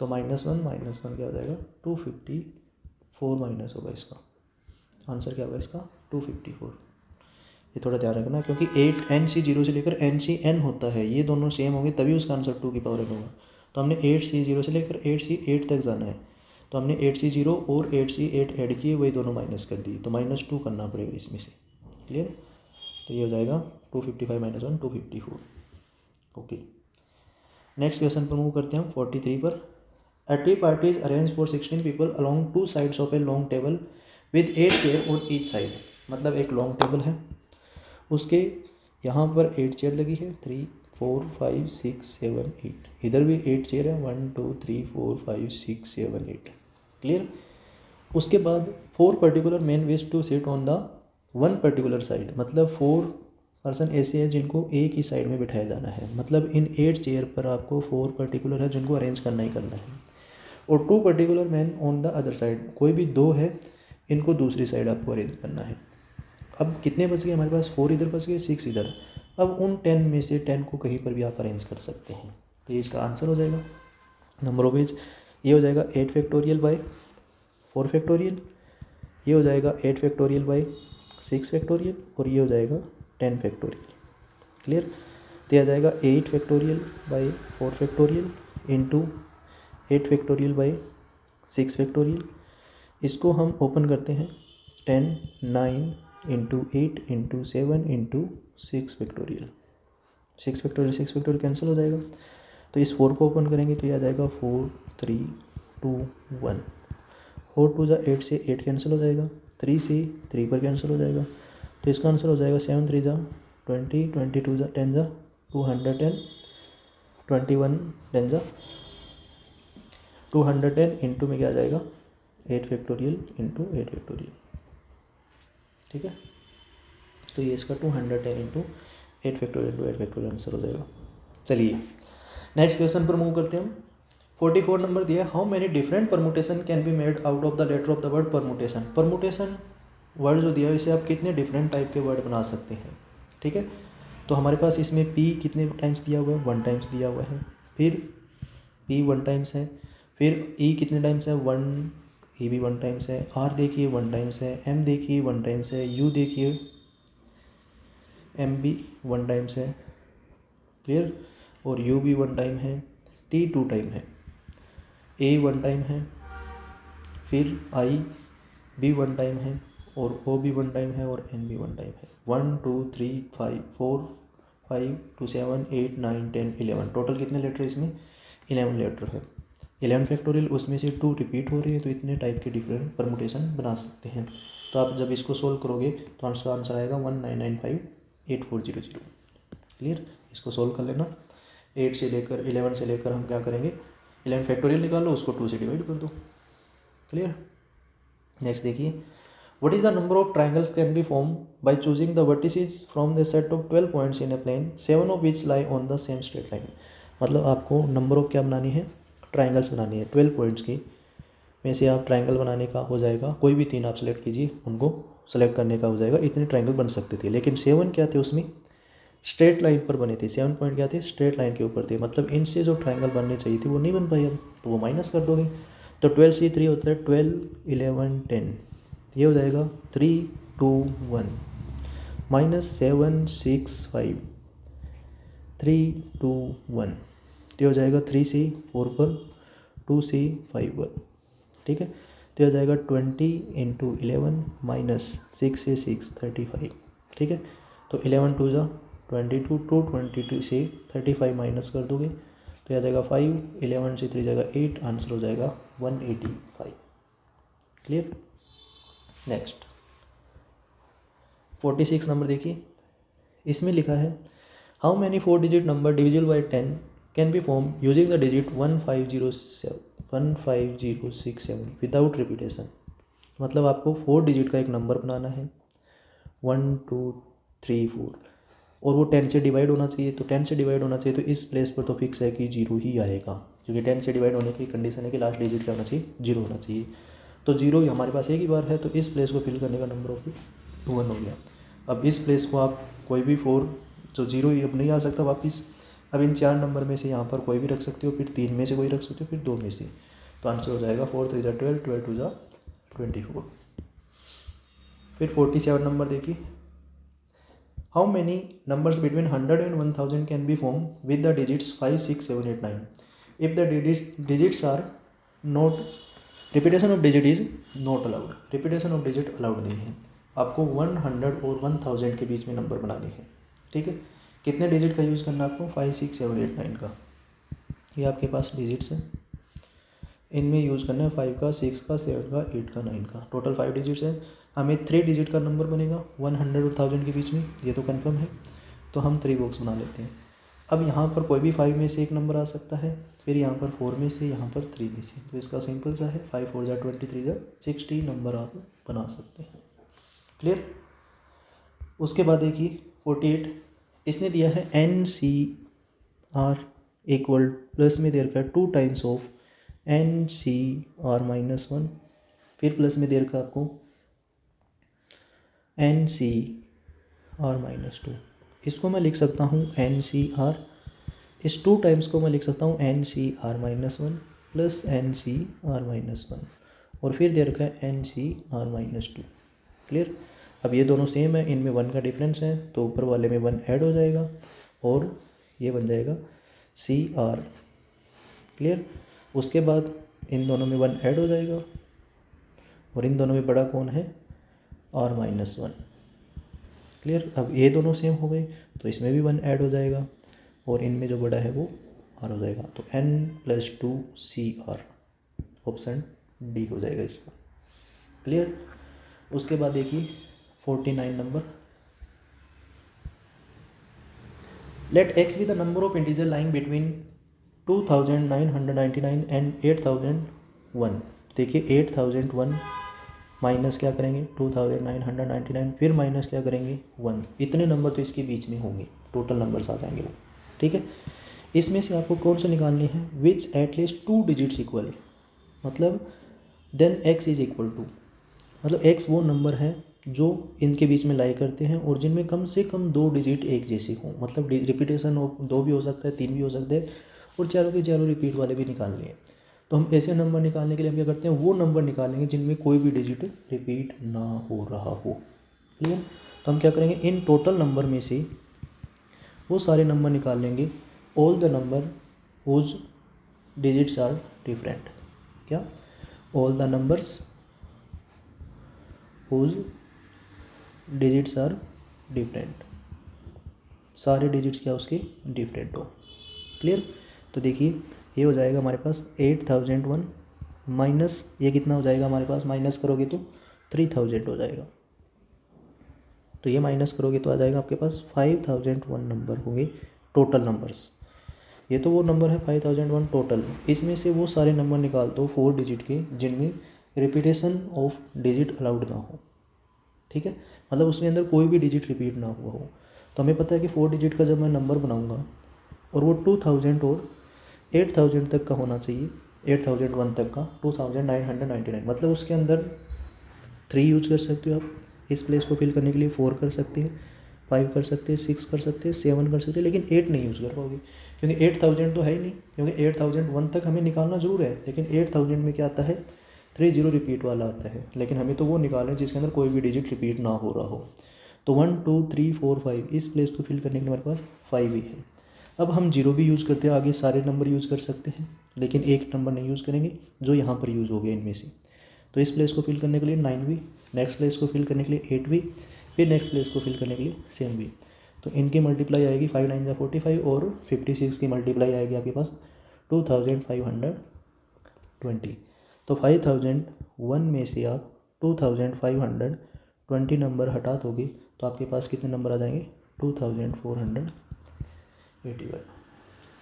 तो -1 क्या हो जाएगा 254 माइनस होगा। इसका आंसर क्या होगा, इसका 254। ये थोड़ा ध्यान रखना, क्योंकि 8NC0 से लेकर NCN होता है, ये दोनों सेम होंगे तभी उसका आंसर 2 की पावर n होगा। तो हमने 8C0 से लेकर 8C8 तक जाना है, तो हमने 8C0 और 8C8 ऐड किए, वही दोनों माइनस कर दिए, तो -2 करना पड़ेगा इसमें से। क्लियर। तो ये हो जाएगा 255 - 1 254। ओके, नेक्स्ट क्वेश्चन पर मूव करते हैं हम 43 पर। A tea party is arranged for 16 people along 2 sides of a long table with 8 chair on each side। मतलब एक लॉन्ग टेबल है, उसके यहाँ पर 8 चेयर लगी है, 3 4 5 6 7 8, इधर भी 8 चेयर है, 1 2 3 4 5 6 7 8। क्लियर। उसके बाद 4 particular man wish to sit on the 1 particular side. मतलब 4 पर्सन ऐसे हैं जिनको एक ही साइड में बिठाया जाना है। मतलब इन 8 चेयर पर आपको 4 पर्टिकुलर है जिनको अरेंज करना ही करना है, और 2 particular man on the other side, कोई भी 2 है, इनको दूसरी साइड आपको अरेंज करना है। अब कितने बच गए हमारे पास, 4 इधर बच गए, 6 इधर। अब उन 10 में से 10 को कहीं पर भी आप अरेंज कर सकते हैं, तो ये इसका आंसर हो जाएगा। नंबर ऑफ वेज ये हो जाएगा 8 फैक्टोरियल बाई 4 फैक्टोरियल, ये हो जाएगा 8 फैक्टोरियल बाई 6 फैक्टोरियल, और ये हो जाएगा 10 फैक्टोरियल। क्लियर। तो यह आ जाएगा 8 factorial by 4 factorial into 8 factorial by 6 factorial. इसको हम ओपन करते हैं, 10 9 into 8 into 7 into 6 factorial. 6 factorial cancel हो जाएगा। तो इस 4 को ओपन करेंगे तो यह आ जाएगा 4 3 2 1। 4 2 जा 8 से 8 कैंसिल हो जाएगा, 3 से 3 पर कैंसिल हो जाएगा, तो इसका आंसर हो जाएगा 7 3 जा 20, 22 जा 10 जा 210, 21 10 जा 210 इंटू में क्या आ जाएगा 8 फैक्टोरियल इंटू 8 फैक्टोरियल। ठीक है। तो ये इसका 210 into 8 factorial into 8 factorial answer हो जाएगा। चलिए नेक्स्ट क्वेश्चन पर मूव करते हैं हम। 44 नंबर दिया, how many different permutation can be made out of the letter of the word permutation. Permutation word जो दिया है इसे आप कितने डिफरेंट टाइप के वर्ड बना सकते हैं। ठीक है। तो हमारे पास इसमें P कितने टाइम्स दिया हुआ है, 1 टाइम्स दिया हुआ है, फिर P 1 टाइम्स है, फिर E कितने टाइम्स है 1, E भी 1 टाइम्स है, R देखिए 1 टाइम्स है, M देखिए 1 टाइम्स है, U देखिए M भी 1 टाइम्स है। क्लियर। और U भी 1 टाइम है, T 2 टाइम है, A 1 टाइम है, फिर I भी 1 टाइम है, और O भी 1 टाइम है, और N भी 1 टाइम है। 1 2 3 5 4 5 2 7 8 9 10 11, टोटल कितने लेटर इसमें 11 लेटर है। 11 फैक्टोरियल, उसमें से 2 रिपीट हो रही है, तो इतने टाइप के डिफरेंट परमुटेशन बना सकते हैं। तो आप जब इसको सोल्व करोगे तो आपका आंसर आएगा 19958400। क्लियर। इसको सोल्व कर लेना। 8 से लेकर 11 से लेकर हम क्या करेंगे, 11 फैक्टोरियल निकालो, उसको 2 से डिवाइड कर दो। क्लियर। नेक्स्ट देखिए, what is the number of triangles can be form by choosing the vertices from the set of 12 points in a plane, 7 of which lie on the same straight line. मतलब आपको number of क्या बनानी है, triangles बनानी है। 12 points की में से आप ट्राइंगल बनाने का हो जाएगा, कोई भी 3 आप सेलेक्ट कीजिए, उनको सेलेक्ट करने का हो जाएगा। इतने ट्राइंगल बन सकते थे, लेकिन 7 क्या थे उसमें स्ट्रेट लाइन पर बने थे। 7 पॉइंट क्या थे, स्ट्रेट लाइन के ऊपर थे। मतलब इनसे जो ट्राइंगल बनने चाहिए थे वो नहीं बन पाए, अब तो वो माइनस कर दोगे। तो 12C3 होता है 12, 11, 10, ये हो जाएगा 3, 2, 1 माइनस 7, 6, 5, 3, 2, 1, तो हो जाएगा 3C 4 1, 2C 5 1, ठीक है। तो हो जाएगा 20 × 11 माइनस 6 से 6 35, ठीक है। तो 11 2 जा 22, 22 से 35 माइनस कर दोगे तो आ जाएगा 5, 11 से 3 जाएगा 8, आंसर हो जाएगा 185। क्लियर। नेक्स्ट 46 नंबर देखिए, इसमें लिखा है how many 4 digit number divisible by 10 can be form using the digit 15067 without repetition. मतलब आपको 4 डिजिट का एक नंबर बनाना है 1 2 3 4 और वो 10 से डिवाइड होना चाहिए। तो 10 से डिवाइड होना चाहिए तो इस प्लेस पर तो फिक्स है कि 0 ही आएगा, क्योंकि 10 से डिवाइड होने की कंडीशन है कि लास्ट डिजिट क्या होना चाहिए, 0 होना चाहिए। तो 0 हमारे पास एक ही बार है, तो इस प्लेस को फिल करने का नंबर होगी 1 हो गया। अब इस प्लेस को आप कोई भी 4 जो 0 ही अब नहीं आ सकता वापस। अब इन 4 नंबर में से यहाँ पर कोई भी रख सकते हो, फिर 3 में से कोई रख सकते हो, फिर 2 में से। तो आंसर हो जाएगा 4 3 जा 12, 12 2 जा 24। फिर 47 नंबर देखिए, how many numbers between 100 and 1000 can be form with the digits 5 6 7 8 9 if the digits are not, repetition of digit is not allowed. Repetition of digit allowed नहीं है। आपको 100 और 1000 के बीच में नंबर बनाने हैं, ठीक है। कितने डिजिट का यूज़ करना है आपको, 5 6 7 8 9 का। ये आपके पास डिजिट्स हैं, इनमें यूज़ करना है 5 का 6 का 7 का 8 का 9 का, टोटल 5 डिजिट्स है। हमें 3 डिजिट का नंबर बनेगा 100 और 1000 के बीच में, ये तो कंफर्म है। तो हम 3 बॉक्स बना लेते हैं। अब यहाँ पर कोई भी 5 में से एक नंबर आ सकता है, फिर यहाँ पर 4 में से, यहाँ पर 3 में से। तो इसका सिंपल सा है 5 4 जा 23 जा 60 नंबर आप बना सकते हैं। क्लियर। उसके बाद देखिए 48, इसने दिया है NCR इक्वल प्लस में दे रखा है 2 टाइम्स ऑफ NCR-1, फिर प्लस में दे रखा है आपको NCR-2। इसको मैं लिख सकता हूँ NCR, इस 2 टाइम्स को मैं लिख सकता हूँ NCR-1 प्लस NCR-1 और फिर दे रखा है NCR-2। क्लियर। अब ये दोनों सेम है, इनमें 1 का डिफरेंस है, तो ऊपर वाले में 1 ऐड हो जाएगा और ये बन जाएगा CR। क्लियर। उसके बाद इन दोनों में 1 ऐड हो जाएगा और इन दोनों में बड़ा कौन है, R-1। क्लियर। अब ये दोनों सेम हो गए तो इसमें भी 1 ऐड हो जाएगा और इनमें जो बड़ा है वो R हो जाएगा। तो N+2 CR, ऑप्शन डी हो जाएगा इसका। क्लियर। उसके बाद देखिए 49 number, let x be the number of integer lying between 2999 and 8001। देखिए 8001 माइनस क्या करेंगे 2999, फिर माइनस क्या करेंगे 1, इतने नंबर तो इसके बीच में होंगे, टोटल नंबर्स आ जाएंगे वो, ठीक है। इसमें से आपको कौन से निकालने हैं, विच एटलीस्ट 2 डिजिट्स इक्वल, मतलब then x is equal to, मतलब x वो नंबर है जो इनके बीच में लाई करते हैं और जिनमें कम से कम 2 डिजिट एक जैसे हों। मतलब रिपीटेशन 2 भी हो सकता है, 3 भी हो सकते हैं और चारों के चारों रिपीट वाले भी निकालने हैं। तो हम ऐसे नंबर निकालने के लिए हम क्या करते हैं, वो नंबर निकालेंगे जिनमें कोई भी डिजिट रिपीट ना हो रहा हो। ठीक है। तो हम क्या करेंगे, इन टोटल नंबर में से वो सारे नंबर निकाल लेंगे, all the number whose digits are different. क्या, all the numbers whose digits are different, सारे डिजिट्स क्या उसके डिफरेंट हो। क्लियर। तो देखिए ये हो जाएगा हमारे पास 8001 माइनस ये कितना हो जाएगा हमारे पास, माइनस करोगे तो 3000 हो जाएगा, तो ये माइनस करोगे तो आ जाएगा आपके पास 5001 नंबर होंगे टोटल नंबर्स। ये तो वो नंबर है 5001 टोटल, इसमें से वो सारे नंबर निकाल दो 4 डिजिट के जिनमें रिपीटेशन ऑफ डिजिट अलाउड ना हो। ठीक है, मतलब उसमें अंदर कोई भी डिजिट रिपीट ना हुआ हो। तो हमें पता है कि 4 डिजिट का जब मैं नंबर बनाऊंगा और वो 2000 और 8000 तक का होना चाहिए, 8001 तक का 2999, मतलब उसके अंदर 3 यूज कर सकते हो आप, इस प्लेस को फिल करने के लिए 4 कर सकते हैं, 5 कर सकते हैं, 6 कर सकते हैं, 7 कर सकते हैं, लेकिन 8 नहीं यूज़ कर पाओगे क्योंकि 8000 तो है ही नहीं, क्योंकि 8001 तक हमें निकालना जरूर है, लेकिन 8000 में क्या आता है 30 रिपीट वाला आता है, लेकिन हमें तो वो निकालना है जिसके अंदर कोई भी डिजिट रिपीट ना हो रहा हो। तो 1 2 3 4 5 इस प्लेस को फिल करने के लिए हमारे पास 5 ही है। अब हम जीरो भी यूज़ करते हैं, आगे सारे नंबर यूज़ कर सकते हैं, लेकिन एक नंबर नहीं यूज़ करेंगे जो यहाँ पर यूज़ हो गया इनमें से। तो इस प्लेस को फिल करने के लिए 9 भी, नेक्स्ट प्लेस को फिल करने के लिए 8 भी, फिर नेक्स्ट प्लेस को फिल करने के लिए सेम भी। तो इनकी मल्टीप्लाई आएगी 5 9 जा 45 और 56 की मल्टीप्लाई आएगी आपके पास 2520। तो 5001 में से आप 2520 नंबर हटा दोगे तो आपके पास कितने नंबर आ जाएंगे 2481।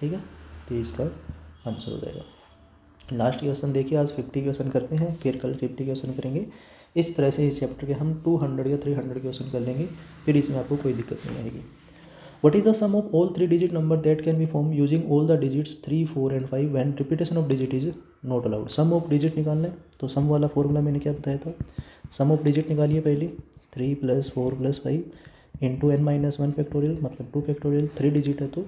ठीक है, तो इसका आंसर हो जाएगा। लास्ट क्वेश्चन देखिए, आज 50 क्वेश्चन करते हैं, फिर कल 50 क्वेश्चन करेंगे। इस तरह से इस चैप्टर के हम 200 या 300 क्वेश्चन कर लेंगे, फिर इसमें आपको कोई दिक्कत नहीं आएगी। What is the sum of all 3 digit number that can be formed using all the digits 3, 4 and 5 when repetition of digit is not allowed? Sum of digit निकालना है, तो सम वाला फॉर्मूला मैंने क्या बताया था, सम ऑफ डिजिट निकालिए पहले 3 + 4 + 5 इंटू n-1 फैक्टोरियल, मतलब 2 फैक्टोरियल, 3 डिजिट है तो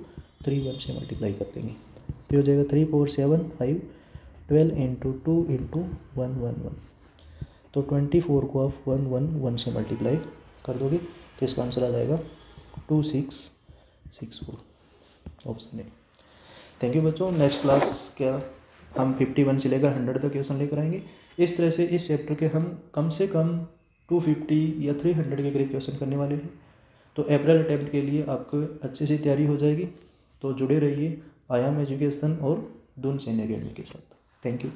3 1 से मल्टीप्लाई कर देंगे, तो हो जाएगा 3 4 7 5 12 इंटू 2 इंटू 1 1 1। तो 24 को आप 1 1 1 से मल्टीप्लाई कर दोगे तो इसका आंसर आ जाएगा 2664, ऑप्शन ए। थैंक यू बच्चों। नेक्स्ट क्लास क्या हम 51 से लेकर 100 तक क्वेश्चन लेकर आएंगे। इस तरह से इस चैप्टर के हम कम से कम 250 या 300 के करीब क्वेश्चन करने वाले हैं। तो अप्रैल अटैम्प्ट के लिए आपको अच्छे से तैयारी हो जाएगी, तो जुड़े रहिए आयाम एजुकेशन और दून सैन्य अकेडमी के साथ। Thank you.